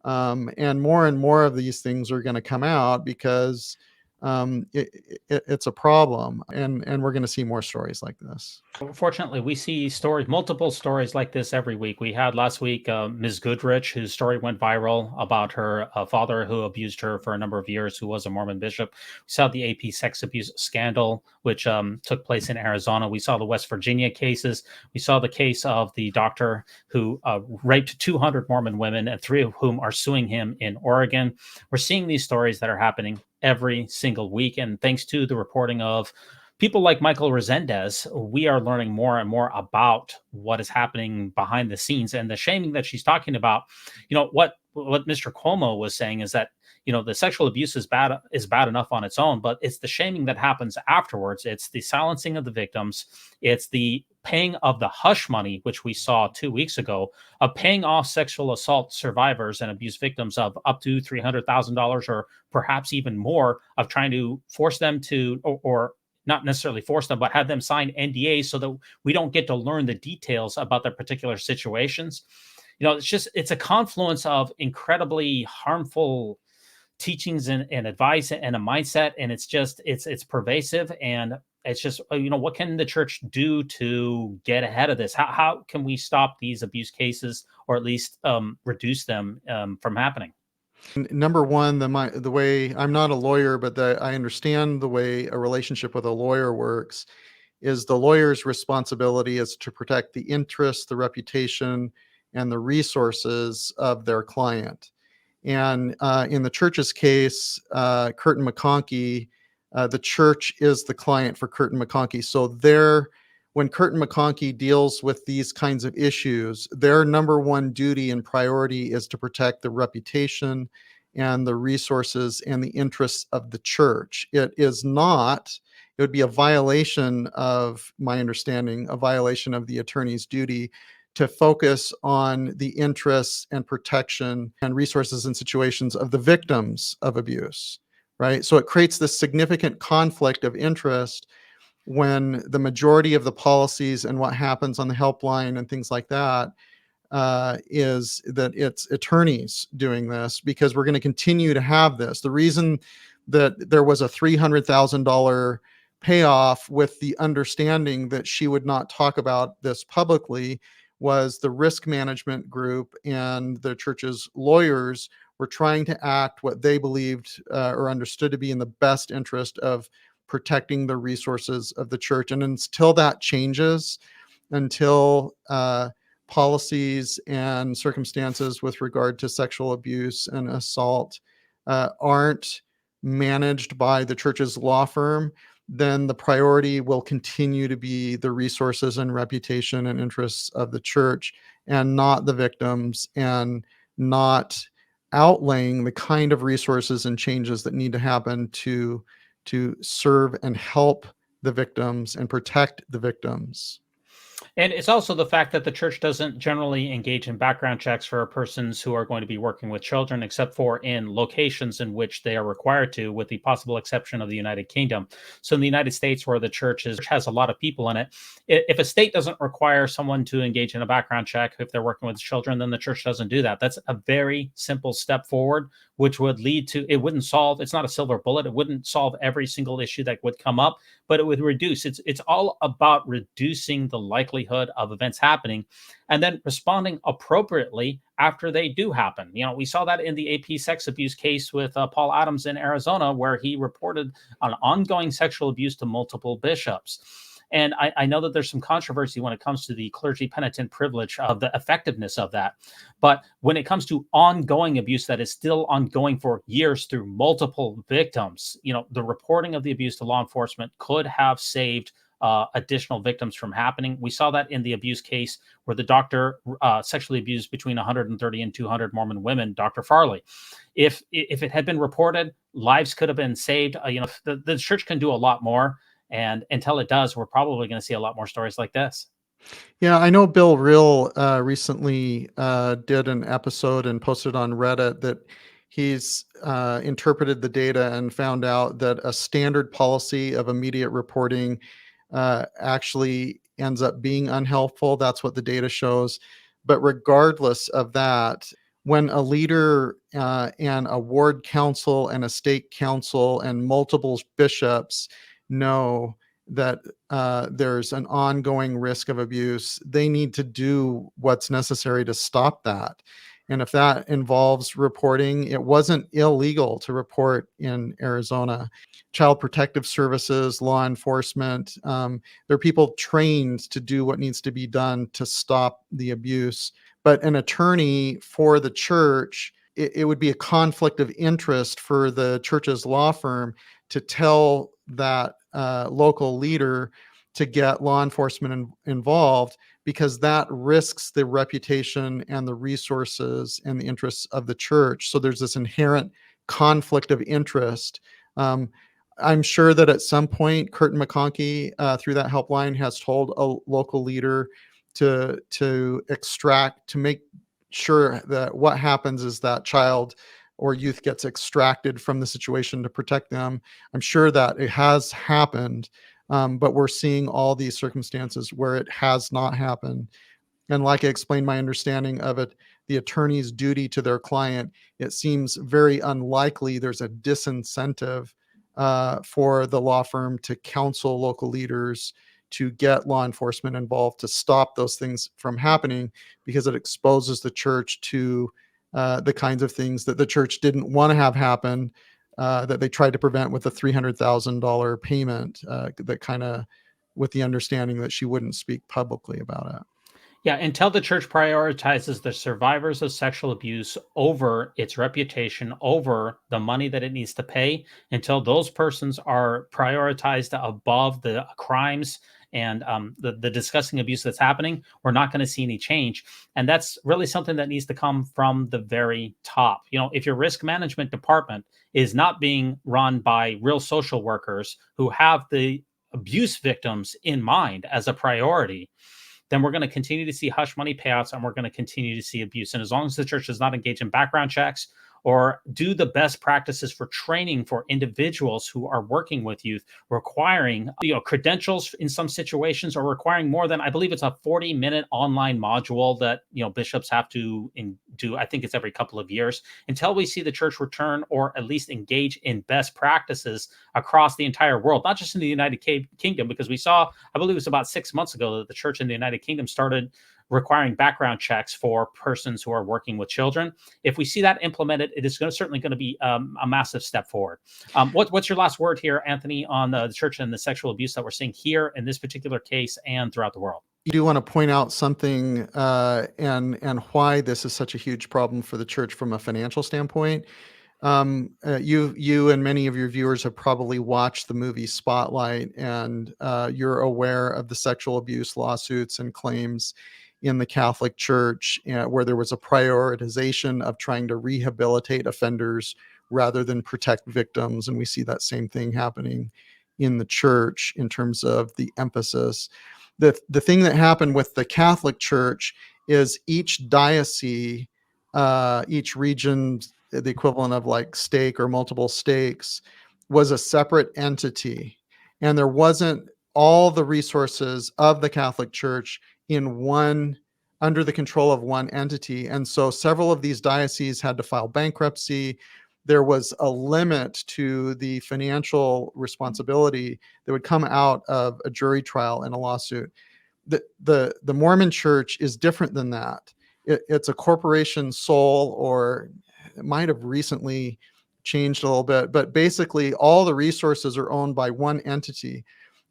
And more of these things are going to come out because it's a problem, and we're going to see more stories like this. Fortunately, we see multiple stories like this every week. We had last week Ms. Goodrich, whose story went viral about her father who abused her for a number of years, who was a Mormon bishop. We saw the AP sex abuse scandal, which took place in Arizona. We saw the West Virginia cases. We saw the case of the doctor who raped 200 Mormon women, and 3 of whom are suing him in Oregon. We're seeing these stories that are happening every single week. And thanks to the reporting of people like Michael Resendez, we are learning more and more about what is happening behind the scenes. And the shaming that she's talking about, what Mr. Cuomo was saying is that, the sexual abuse is bad enough on its own, but it's the shaming that happens afterwards. It's the silencing of the victims. It's the paying of the hush money, which we saw 2 weeks ago, of paying off sexual assault survivors and abuse victims of up to $300,000 or perhaps even more, of trying to force them to, or not necessarily force them, but have them sign NDAs so that we don't get to learn the details about their particular situations. It's a confluence of incredibly harmful teachings and advice and a mindset, and it's pervasive, and it's just, what can the church do to get ahead of this? How can we stop these abuse cases, or at least reduce them from happening? Number one, the way, I'm not a lawyer, but I understand the way a relationship with a lawyer works, is the lawyer's responsibility is to protect the interests, the reputation, and the resources of their client. And in the church's case, Curtin McConkie, the church is the client for Curtin McConkie. So their when Curtin McConkie deals with these kinds of issues, their number one duty and priority is to protect the reputation and the resources and the interests of the church. It would be a violation of my understanding, a violation of the attorney's duty to focus on the interests and protection and resources and situations of the victims of abuse, right? So it creates this significant conflict of interest when the majority of the policies and what happens on the helpline and things like that is that it's attorneys doing this, because we're going to continue to have this. The reason that there was a $300,000 payoff with the understanding that she would not talk about this publicly was the risk management group and the church's lawyers were trying to act what they believed or understood to be in the best interest of protecting the resources of the church. And until that changes, until policies and circumstances with regard to sexual abuse and assault aren't managed by the church's law firm, then the priority will continue to be the resources and reputation and interests of the church, and not the victims, and not outlaying the kind of resources and changes that need to happen to serve and help the victims and protect the victims. And it's also the fact that the church doesn't generally engage in background checks for persons who are going to be working with children, except for in locations in which they are required to, with the possible exception of the United Kingdom. So in the United States, where the church has a lot of people in it, if a state doesn't require someone to engage in a background check if they're working with children, then the church doesn't do that. That's a very simple step forward, which would lead to, it wouldn't solve, it's not a silver bullet, it wouldn't solve every single issue that would come up, but it would reduce. It's all about reducing the likelihood of events happening and then responding appropriately after they do happen. You know, we saw that in the AP sex abuse case with Paul Adams in Arizona, where he reported on ongoing sexual abuse to multiple bishops. And I know that there's some controversy when it comes to the clergy penitent privilege of the effectiveness of that. But when it comes to ongoing abuse that is still ongoing for years through multiple victims, you know, the reporting of the abuse to law enforcement could have saved additional victims from happening. We saw that in the abuse case where the doctor sexually abused between 130 and 200 Mormon women, Dr. Farley. If it had been reported, lives could have been saved. You know, the church can do a lot more. And until it does, we're probably going to see a lot more stories like this. Yeah, I know Bill Reel recently did an episode and posted on Reddit that he's interpreted the data and found out that a standard policy of immediate reporting actually ends up being unhelpful. That's what the data shows. But regardless of that, when a leader and a ward council and a stake council and multiple bishops know that there's an ongoing risk of abuse, they need to do what's necessary to stop that. And if that involves reporting, it wasn't illegal to report in Arizona. Child Protective Services, law enforcement, there are people trained to do what needs to be done to stop the abuse. But an attorney for the church, it would be a conflict of interest for the church's law firm to tell that local leader to get law enforcement involved, because that risks the reputation and the resources and the interests of the church. So there's this inherent conflict of interest. I'm sure that at some point, Curtin McConkie, through that helpline, has told a local leader to make sure that what happens is that child or youth gets extracted from the situation to protect them. I'm sure that it has happened, but we're seeing all these circumstances where it has not happened. And like I explained my understanding of it, the attorney's duty to their client, it seems very unlikely there's a disincentive for the law firm to counsel local leaders to get law enforcement involved to stop those things from happening, because it exposes the church to the kinds of things that the church didn't want to have happen, that they tried to prevent with a $300,000 payment, that kind of with the understanding that she wouldn't speak publicly about it. Yeah, until the church prioritizes the survivors of sexual abuse over its reputation, over the money that it needs to pay, until those persons are prioritized above the crimes and the disgusting abuse that's happening, we're not going to see any change. And that's really something that needs to come from the very top. If your risk management department is not being run by real social workers who have the abuse victims in mind as a priority, then we're going to continue to see hush money payouts, and we're going to continue to see abuse. And as long as the church does not engage in background checks or do the best practices for training for individuals who are working with youth, requiring credentials in some situations, or requiring more than, I believe it's a 40-minute online module that bishops have to do. I think it's every couple of years, until we see the church return or at least engage in best practices across the entire world, not just in the United Kingdom, because we saw, I believe it was about 6 months ago, that the church in the United Kingdom started requiring background checks for persons who are working with children. If we see that implemented, it is certainly going to be a massive step forward. What's your last word here, Anthony, on the church and the sexual abuse that we're seeing here in this particular case and throughout the world? You do want to point out something and why this is such a huge problem for the church from a financial standpoint. You and many of your viewers have probably watched the movie Spotlight, and you're aware of the sexual abuse lawsuits and claims in the Catholic Church, where there was a prioritization of trying to rehabilitate offenders rather than protect victims. And we see that same thing happening in the church in terms of the emphasis. The thing that happened with the Catholic Church is each diocese, each region, the equivalent of like stake or multiple stakes, was a separate entity. And there wasn't all the resources of the Catholic Church under the control of one entity. And so several of these dioceses had to file bankruptcy. There was a limit to the financial responsibility that would come out of a jury trial and a lawsuit. The Mormon Church is different than that. It's a corporation sole, or it might have recently changed a little bit, but basically all the resources are owned by one entity.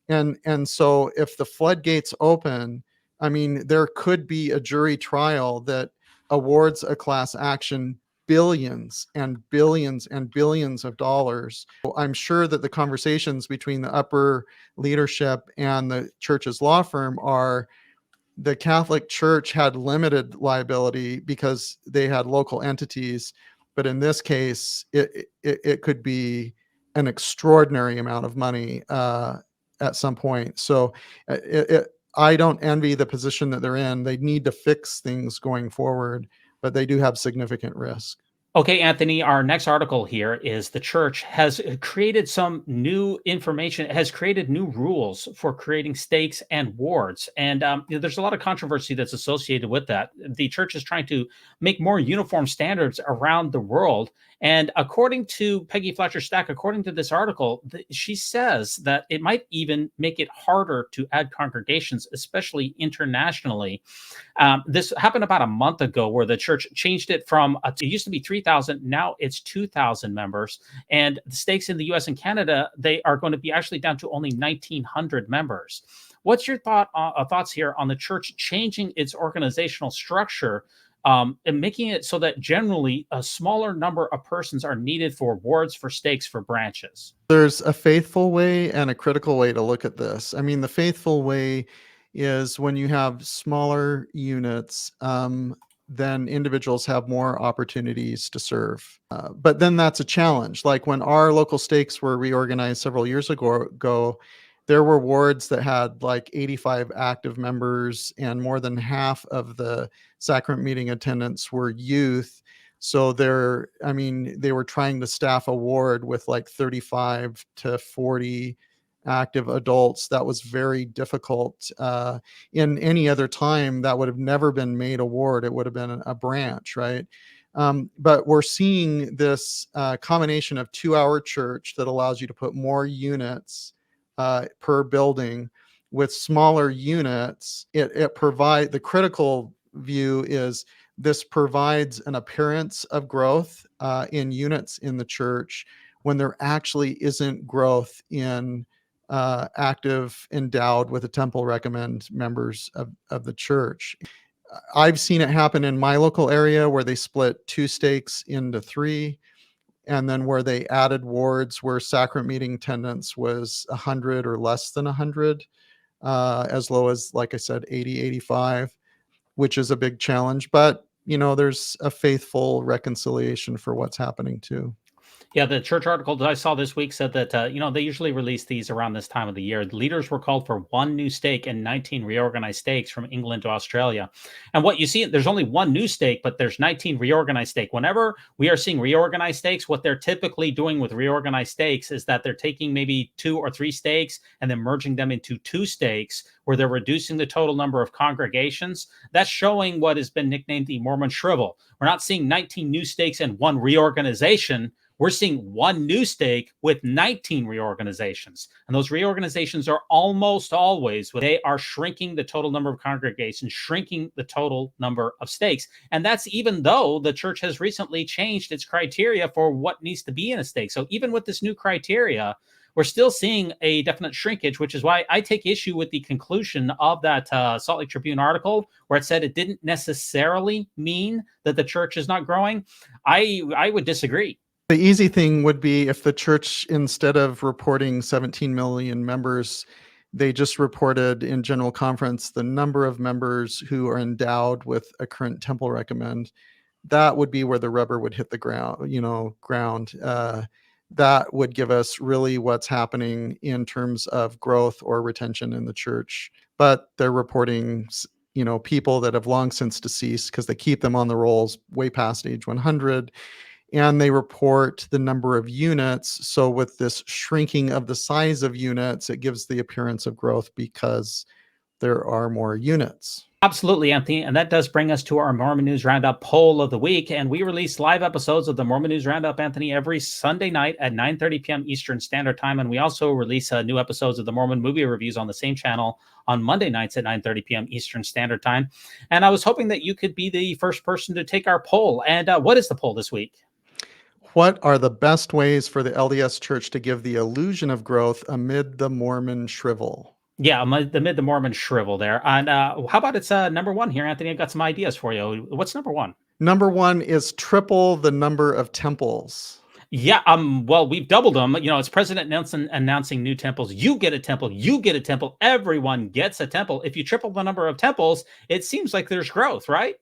And so if the floodgates open, I mean, there could be a jury trial that awards a class action billions and billions and billions of dollars. I'm sure that the conversations between the upper leadership and the church's law firm are, the Catholic Church had limited liability because they had local entities, but in this case, it could be an extraordinary amount of money at some point. So I don't envy the position that they're in. They need to fix things going forward, but they do have significant risk. Okay, Anthony, our next article here is the church has created some new information, has created new rules for creating stakes and wards. And there's a lot of controversy that's associated with that. The church is trying to make more uniform standards around the world. And according to Peggy Fletcher Stack, according to this article, she says that it might even make it harder to add congregations, especially internationally. This happened about a month ago, where the church changed it from, it used to be 3,000, now it's 2,000 members. And the stakes in the US and Canada, they are going to be actually down to only 1,900 members. What's your thoughts here on the church changing its organizational structure and making it so that generally a smaller number of persons are needed for wards, for stakes, for branches? There's a faithful way and a critical way to look at this. I mean, the faithful way is when you have smaller units, then individuals have more opportunities to serve. But then that's a challenge. Like when our local stakes were reorganized several years ago, there were wards that had like 85 active members, and more than half of the sacrament meeting attendants were youth. So they were trying to staff a ward with like 35 to 40 active adults. That was very difficult. In any other time, that would have never been made a ward. It would have been a branch, right? But we're seeing this combination of 2-hour church that allows you to put more units per building with smaller units. It provides, the critical view is this provides an appearance of growth in units in the church when there actually isn't growth in active, endowed with a temple recommend members of the church. I've seen it happen in my local area where they split 2 stakes into 3, and then where they added wards where sacrament meeting attendance was 100 or less than 100. as low as, like I said, 80, 85, which is a big challenge. But, there's a faithful reconciliation for what's happening too. Yeah, the church article that I saw this week said that, they usually release these around this time of the year. The leaders were called for one new stake and 19 reorganized stakes from England to Australia. And what you see, there's only one new stake, but there's 19 reorganized stake. Whenever we are seeing reorganized stakes, what they're typically doing with reorganized stakes is that they're taking maybe 2 or 3 stakes and then merging them into 2 stakes, where they're reducing the total number of congregations. That's showing what has been nicknamed the Mormon shrivel. We're not seeing 19 new stakes and 1 reorganization. We're seeing 1 new stake with 19 reorganizations. And those reorganizations are almost always, they are shrinking the total number of congregations, shrinking the total number of stakes. And that's even though the church has recently changed its criteria for what needs to be in a stake. So even with this new criteria, we're still seeing a definite shrinkage, which is why I take issue with the conclusion of that Salt Lake Tribune article, where it said it didn't necessarily mean that the church is not growing. I would disagree. The easy thing would be if the church, instead of reporting 17 million members, they just reported in general conference the number of members who are endowed with a current temple recommend. That would be where the rubber would hit the ground. That would give us really what's happening in terms of growth or retention in the church. But they're reporting, people that have long since deceased because they keep them on the rolls way past age 100. And they report the number of units. So with this shrinking of the size of units, it gives the appearance of growth because there are more units. Absolutely, Anthony. And that does bring us to our Mormon News Roundup poll of the week. And we release live episodes of the Mormon News Roundup, Anthony, every Sunday night at 9:30 p.m. Eastern Standard Time. And we also release new episodes of the Mormon movie reviews on the same channel on Monday nights at 9:30 p.m. Eastern Standard Time. And I was hoping that you could be the first person to take our poll. And what is the poll this week? What are the best ways for the LDS Church to give the illusion of growth amid the Mormon shrivel? Yeah, amid the Mormon shrivel there. And how about it's number 1 here, Anthony? I've got some ideas for you. What's number 1? Number 1 is triple the number of temples. Yeah, well, we've doubled them. It's President Nelson announcing new temples. You get a temple. You get a temple. Everyone gets a temple. If you triple the number of temples, it seems like there's growth, right?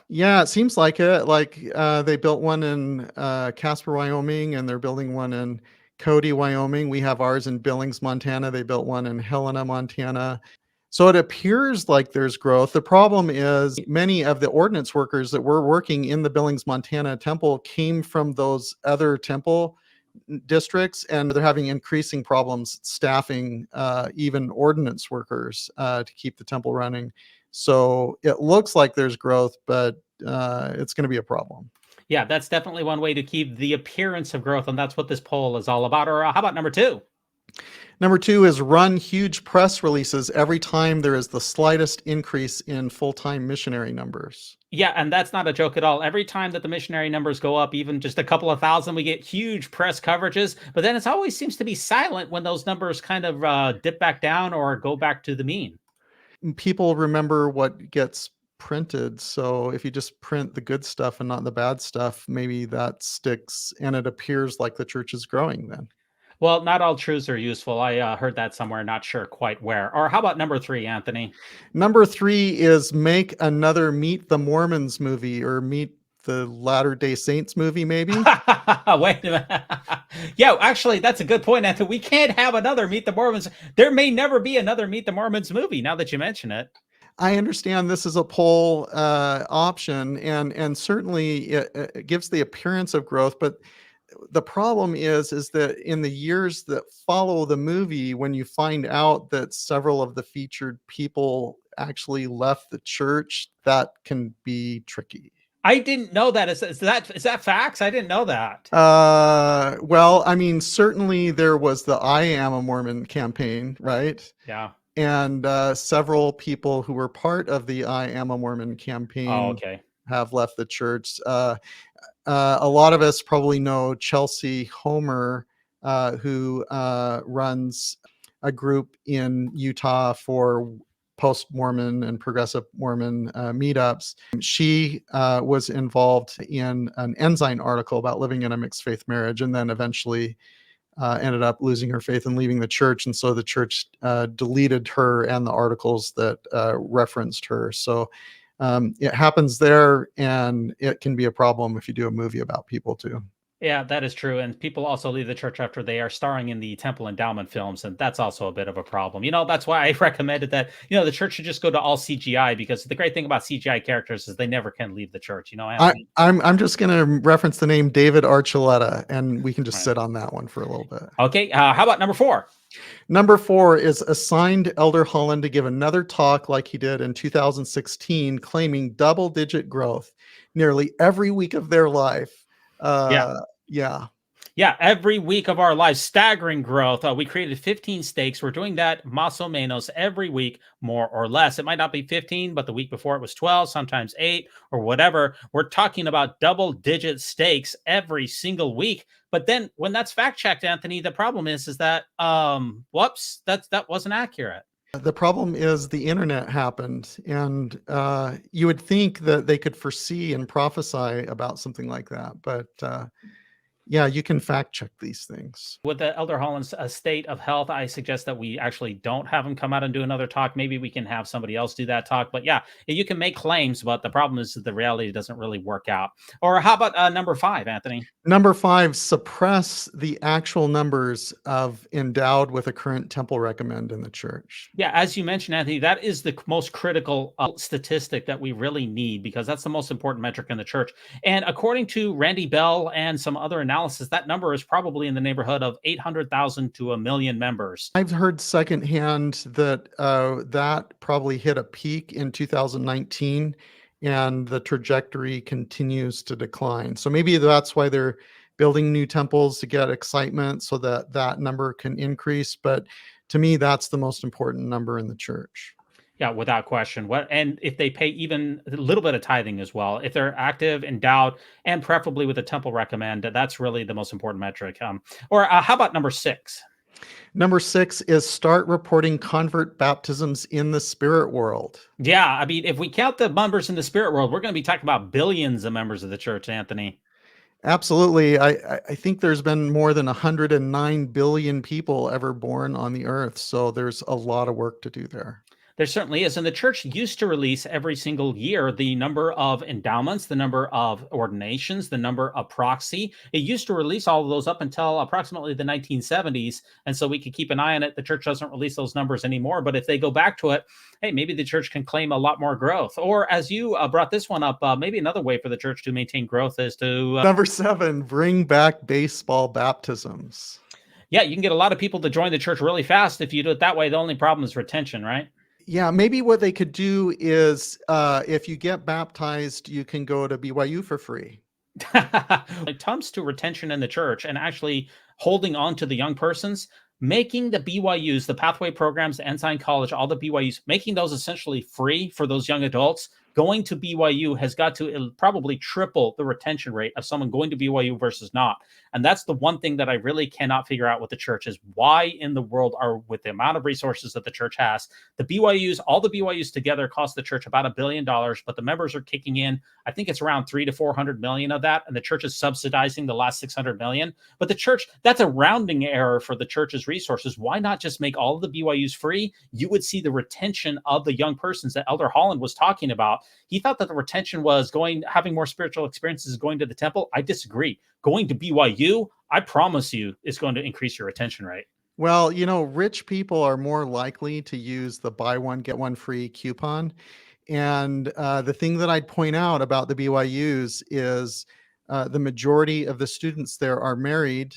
Yeah, it seems like it. They built one in Casper, Wyoming, and they're building one in Cody, Wyoming. We have ours in Billings, Montana. They built one in Helena, Montana. So it appears like there's growth. The problem is many of the ordinance workers that were working in the Billings, Montana temple came from those other temple districts, and they're having increasing problems staffing even ordinance workers to keep the temple running. So it looks like there's growth, but it's going to be a problem. Yeah, that's definitely one way to keep the appearance of growth, and that's what this poll is all about. Or how about number 2? Number 2 is run huge press releases every time there is the slightest increase in full-time missionary numbers. Yeah, and that's not a joke at all. Every time that the missionary numbers go up, even just a couple of thousand, we get huge press coverages. But then it always seems to be silent when those numbers kind of dip back down or go back to the mean. People remember what gets printed. So if you just print the good stuff and not the bad stuff, maybe that sticks and it appears like the church is growing then. Well, not all truths are useful. I heard that somewhere, not sure quite where. Or how about number 3, Anthony? Number 3 is make another Meet the Mormons movie, or Meet the Latter-day Saints movie, maybe. Wait a minute. Yeah, actually, that's a good point, Anthony. We can't have another Meet the Mormons. There may never be another Meet the Mormons movie, now that you mention it. I understand this is a poll option, and certainly it gives the appearance of growth, but the problem is that in the years that follow the movie, when you find out that several of the featured people actually left the church, that can be tricky. I didn't know that. Is that facts? I didn't know that. Well, I mean, certainly there was the I Am a Mormon campaign, right? Yeah. And several people who were part of the I Am a Mormon campaign have left the church. A lot of us probably know Chelsea Homer, who runs a group in Utah for post-Mormon and progressive Mormon meetups. She was involved in an Ensign article about living in a mixed faith marriage, and then eventually ended up losing her faith and leaving the church. And so the church deleted her and the articles that referenced her. So it happens there, and it can be a problem if you do a movie about people too. Yeah, that is true. And people also leave the church after they are starring in the temple endowment films. And that's also a bit of a problem. That's why I recommended that, the church should just go to all CGI, because the great thing about CGI characters is they never can leave the church. I'm just going to reference the name David Archuleta, and we can just sit on that one for a little bit. Okay. How about number 4? Number 4 is assigned Elder Holland to give another talk like he did in 2016, claiming double-digit growth nearly every week of their life. Yeah, every week of our lives, staggering growth. We created 15 stakes. We're doing that más o menos every week, more or less. It might not be 15, but the week before it was 12, sometimes 8 or whatever. We're talking about double-digit stakes every single week. But then when that's fact-checked, Anthony, the problem is that, whoops, that wasn't accurate. The problem is the internet happened, and you would think that they could foresee and prophesy about something like that. But yeah, you can fact check these things. With the Elder Holland's state of health, I suggest that we actually don't have him come out and do another talk. Maybe we can have somebody else do that talk. But yeah, you can make claims, but the problem is that the reality doesn't really work out. Or how about number 5, Anthony? Number 5, suppress the actual numbers of endowed with a current temple recommend in the church. Yeah, as you mentioned, Anthony, that is the most critical statistic that we really need, because that's the most important metric in the church. And according to Randy Bell and some other analysis, that number is probably in the neighborhood of 800,000 to 1 million members. I've heard secondhand that that probably hit a peak in 2019, and the trajectory continues to decline. So maybe that's why they're building new temples to get excitement, so that that number can increase. But to me, that's the most important number in the church. Yeah, without question. And if they pay even a little bit of tithing as well, if they're active, endowed, and preferably with a temple recommend, that's really the most important metric. Or how about number 6? Number 6 is start reporting convert baptisms in the spirit world. Yeah, I mean, if we count the members in the spirit world, we're going to be talking about billions of members of the church, Anthony. Absolutely. I think there's been more than 109 billion people ever born on the earth. So there's a lot of work to do there. There certainly is. And the church used to release every single year the number of endowments, the number of ordinations, the number of proxy. It used to release all of those up until approximately the 1970s. And so we could keep an eye on it. The church doesn't release those numbers anymore. But if they go back to it, hey, maybe the church can claim a lot more growth. Or as you brought this one up, maybe another way for the church to maintain growth is to... Number 7, bring back baseball baptisms. Yeah, you can get a lot of people to join the church really fast if you do it that way. The only problem is retention, right? Yeah, maybe what they could do is if you get baptized, you can go to BYU for free. It comes to retention in the church and actually holding on to the young persons, making the BYUs, the pathway programs, the Ensign College, all the BYUs, making those essentially free for those young adults. Going to BYU has got to probably triple the retention rate of someone going to BYU versus not. And that's the one thing that I really cannot figure out with the church is why in the world are, with the amount of resources that the church has, the BYUs, all the BYUs together cost the church about $1 billion, but the members are kicking in, I think it's around 300 to 400 million of that. And the church is subsidizing the last 600 million. But the church, that's a rounding error for the church's resources. Why not just make all of the BYUs free? You would see the retention of the young persons that Elder Holland was talking about. He thought that the retention was having more spiritual experiences going to the temple. I disagree. Going to BYU, I promise you, is going to increase your retention rate. Well, rich people are more likely to use the buy one, get one free coupon. And the thing that I'd point out about the BYUs is the majority of the students there are married.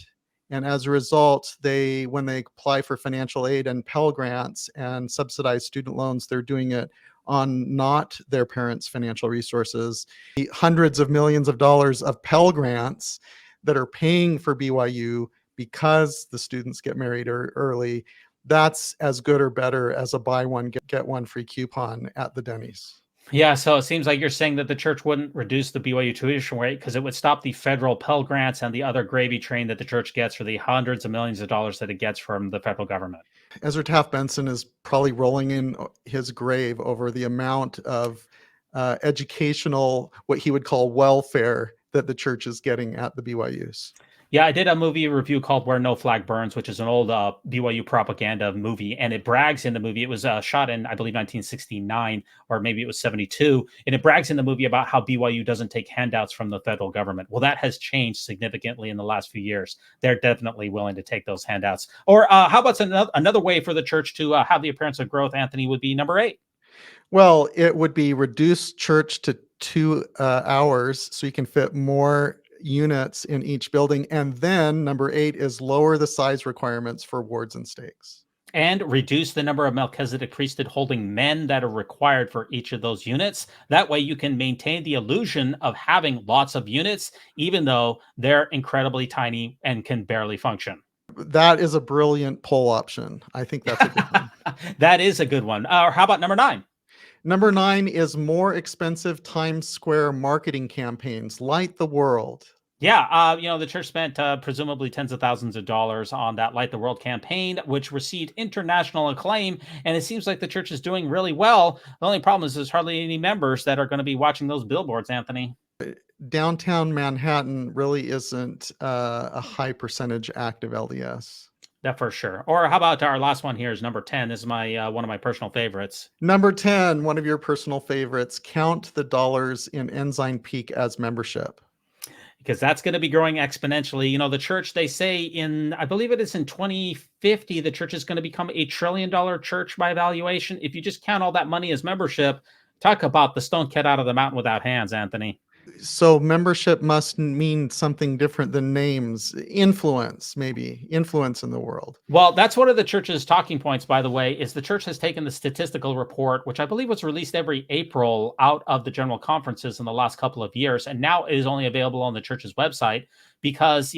And as a result, when they apply for financial aid and Pell Grants and subsidized student loans, they're doing it on not their parents' financial resources. The hundreds of millions of dollars of Pell Grants that are paying for BYU because the students get married early, that's as good or better as a buy one, get one free coupon at the Denny's. Yeah, so it seems like you're saying that the church wouldn't reduce the BYU tuition rate because it would stop the federal Pell Grants and the other gravy train that the church gets for the hundreds of millions of dollars that it gets from the federal government. Ezra Taft Benson is probably rolling in his grave over the amount of educational, what he would call welfare, that the church is getting at the BYUs. Yeah, I did a movie review called Where No Flag Burns, which is an old BYU propaganda movie. And it brags in the movie, it was shot in, I believe, 1969, or maybe it was 72. And it brags in the movie about how BYU doesn't take handouts from the federal government. Well, that has changed significantly in the last few years. They're definitely willing to take those handouts. Or how about another way for the church to have the appearance of growth, Anthony, would be number 8. Well, it would be reduce church to 2 hours so you can fit more units in each building. And then number 8 is lower the size requirements for wards and stakes. And reduce the number of Melchizedek priesthood holding men that are required for each of those units. That way you can maintain the illusion of having lots of units, even though they're incredibly tiny and can barely function. That is a brilliant poll option. I think that's a good one. That is a good one. Or how about number 9? Number 9 is more expensive Times Square marketing campaigns. Light the world. Yeah, the church spent presumably tens of thousands of dollars on that Light the World campaign, which received international acclaim. And it seems like the church is doing really well. The only problem is there's hardly any members that are going to be watching those billboards, Anthony. Downtown Manhattan really isn't a high percentage active LDS. That for sure. Or how about our last one here is number 10. This is my one of my personal favorites. Number 10, one of your personal favorites. Count the dollars in Ensign Peak as membership. Because that's going to be growing exponentially. The church, they say I believe it is in 2050, the church is going to become $1 trillion church by valuation. If you just count all that money as membership, talk about the stone cut out of the mountain without hands, Anthony. So membership must mean something different than names. Influence, maybe. Influence in the world. Well, that's one of the church's talking points, by the way, is the church has taken the statistical report, which I believe was released every April, out of the general conferences in the last couple of years, and now is only available on the church's website because,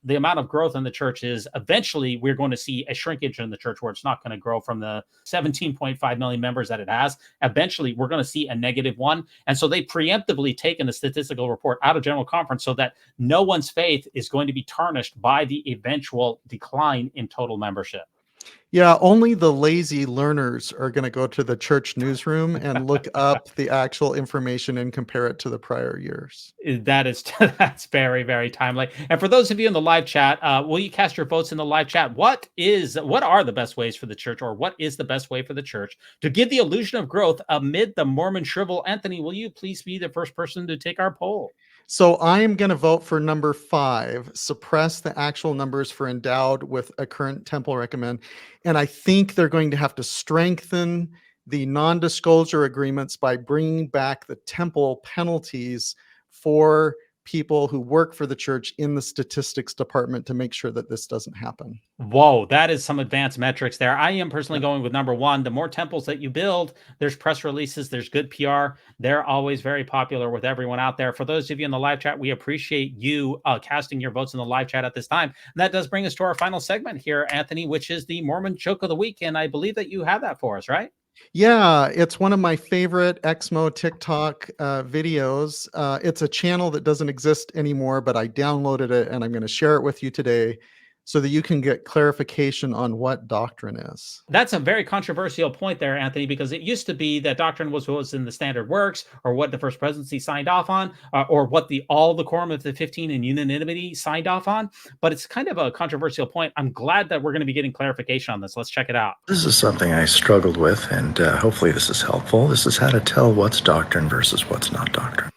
the amount of growth in the church is eventually we're going to see a shrinkage in the church where it's not going to grow from the 17.5 million members that it has. Eventually, we're going to see a -1. And so they preemptively taken the statistical report out of general conference so that no one's faith is going to be tarnished by the eventual decline in total membership. Yeah, only the lazy learners are going to go to the church newsroom and look up the actual information and compare it to the prior years. That's very, very timely. And for those of you in the live chat, will you cast your votes in the live chat? What are the best ways for the church, or what is the best way for the church to give the illusion of growth amid the Mormon shrivel? Anthony, will you please be the first person to take our poll? So I am going to vote for number 5, suppress the actual numbers for endowed with a current temple recommend. And I think they're going to have to strengthen the non-disclosure agreements by bringing back the temple penalties for people who work for the church in the statistics department to make sure that this doesn't happen. Whoa, that is some advanced metrics there. I am personally going with number 1. The more temples that you build, there's press releases, there's good PR. They're always very popular with everyone out there. For those of you in the live chat, we appreciate you casting your votes in the live chat at this time. And that does bring us to our final segment here, Anthony, which is the Mormon joke of the week. And I believe that you have that for us, right? Yeah, it's one of my favorite Exmo TikTok videos. It's a channel that doesn't exist anymore, but I downloaded it and I'm going to share it with you today so that you can get clarification on what doctrine is. That's a very controversial point there, Anthony, because it used to be that doctrine was what was in the standard works, or what the First Presidency signed off on, or what all the Quorum of the 15 and unanimity signed off on. But it's kind of a controversial point. I'm glad that we're going to be getting clarification on this. Let's check it out. This is something I struggled with, and hopefully this is helpful. This is how to tell what's doctrine versus what's not doctrine.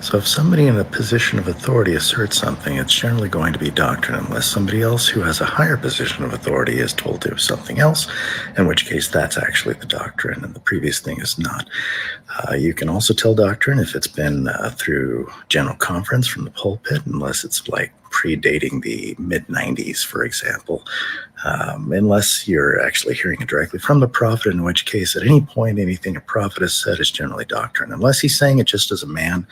So if somebody in a position of authority asserts something, it's generally going to be doctrine unless somebody else who has a higher position of authority is told to do something else, in which case that's actually the doctrine and the previous thing is not. You can also tell doctrine if it's been through general conference from the pulpit, unless it's like predating the mid-90s, for example, unless you're actually hearing it directly from the prophet, in which case at any point anything a prophet has said is generally doctrine, unless he's saying it just as a man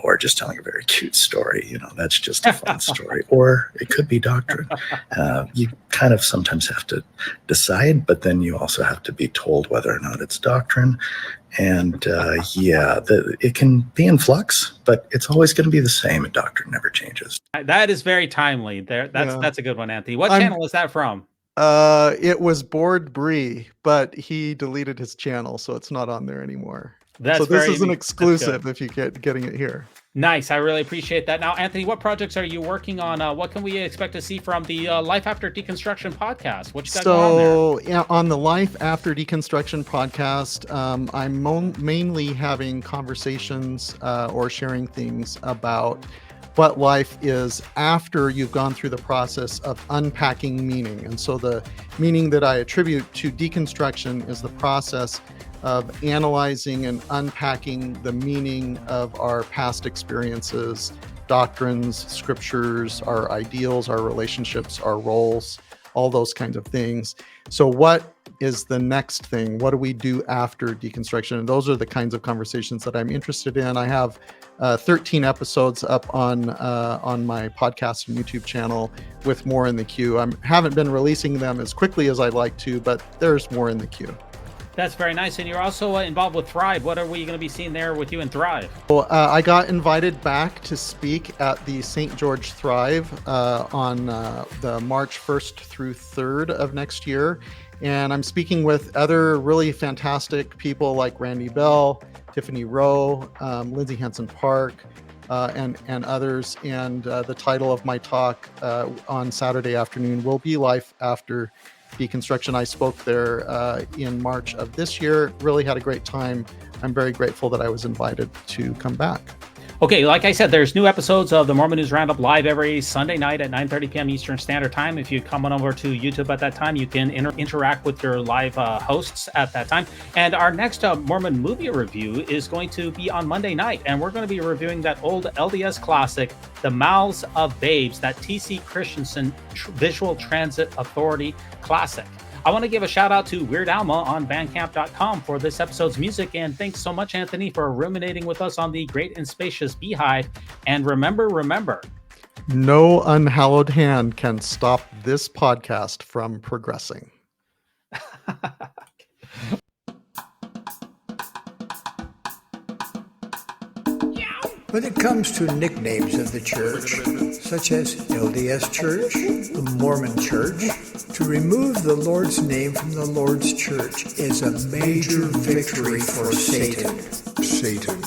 or just telling a very cute story. That's just a fun story, or it could be doctrine. You kind of sometimes have to decide, but then you also have to be told whether or not it's doctrine. And it can be in flux, but it's always going to be the same, and doctrine never changes. That is very timely. That's a good one, Anthony. What channel is that from? It was Board Brie, but he deleted his channel, so it's not on there anymore. So this is an exclusive if you getting it here. Nice. I really appreciate that. Now, Anthony, what projects are you working on? What can we expect to see from the Life After Deconstruction podcast? What you got going on there? Yeah, on the Life After Deconstruction podcast, I'm mainly having conversations or sharing things about what life is after you've gone through the process of unpacking meaning. And so the meaning that I attribute to deconstruction is the process of analyzing and unpacking the meaning of our past experiences, doctrines, scriptures, our ideals, our relationships, our roles, all those kinds of things. So what is the next thing? What do we do after deconstruction? And those are the kinds of conversations that I'm interested in. I have 13 episodes up on my podcast and YouTube channel with more in the queue. I haven't been releasing them as quickly as I'd like to, but there's more in the queue. That's very nice. And you're also involved with Thrive. What are we going to be seeing there with you and Thrive? Well, I got invited back to speak at the St. George Thrive on the March 1st through 3rd of next year. And I'm speaking with other really fantastic people like Randy Bell, Tiffany Rowe, Lindsay Hansen Park, and others. And the title of my talk on Saturday afternoon will be Life After Deconstruction. I spoke there in March of this year. Really had a great time. I'm very grateful that I was invited to come back. Okay, like I said, there's new episodes of the Mormon News Roundup live every Sunday night at 9:30 p.m. Eastern Standard Time. If you come on over to YouTube at that time, you can interact with your live hosts at that time. And our next Mormon movie review is going to be on Monday night, and we're going to be reviewing that old LDS classic, The Mouths of Babes, that T.C. Christensen Visual Transit Authority classic. I want to give a shout out to Weird Alma on Bandcamp.com for this episode's music. And thanks so much, Anthony, for ruminating with us on the great and spacious beehive. And remember, no unhallowed hand can stop this podcast from progressing. When it comes to nicknames of the church, such as LDS Church, the Mormon Church, to remove the Lord's name from the Lord's church is a major victory for Satan. Satan.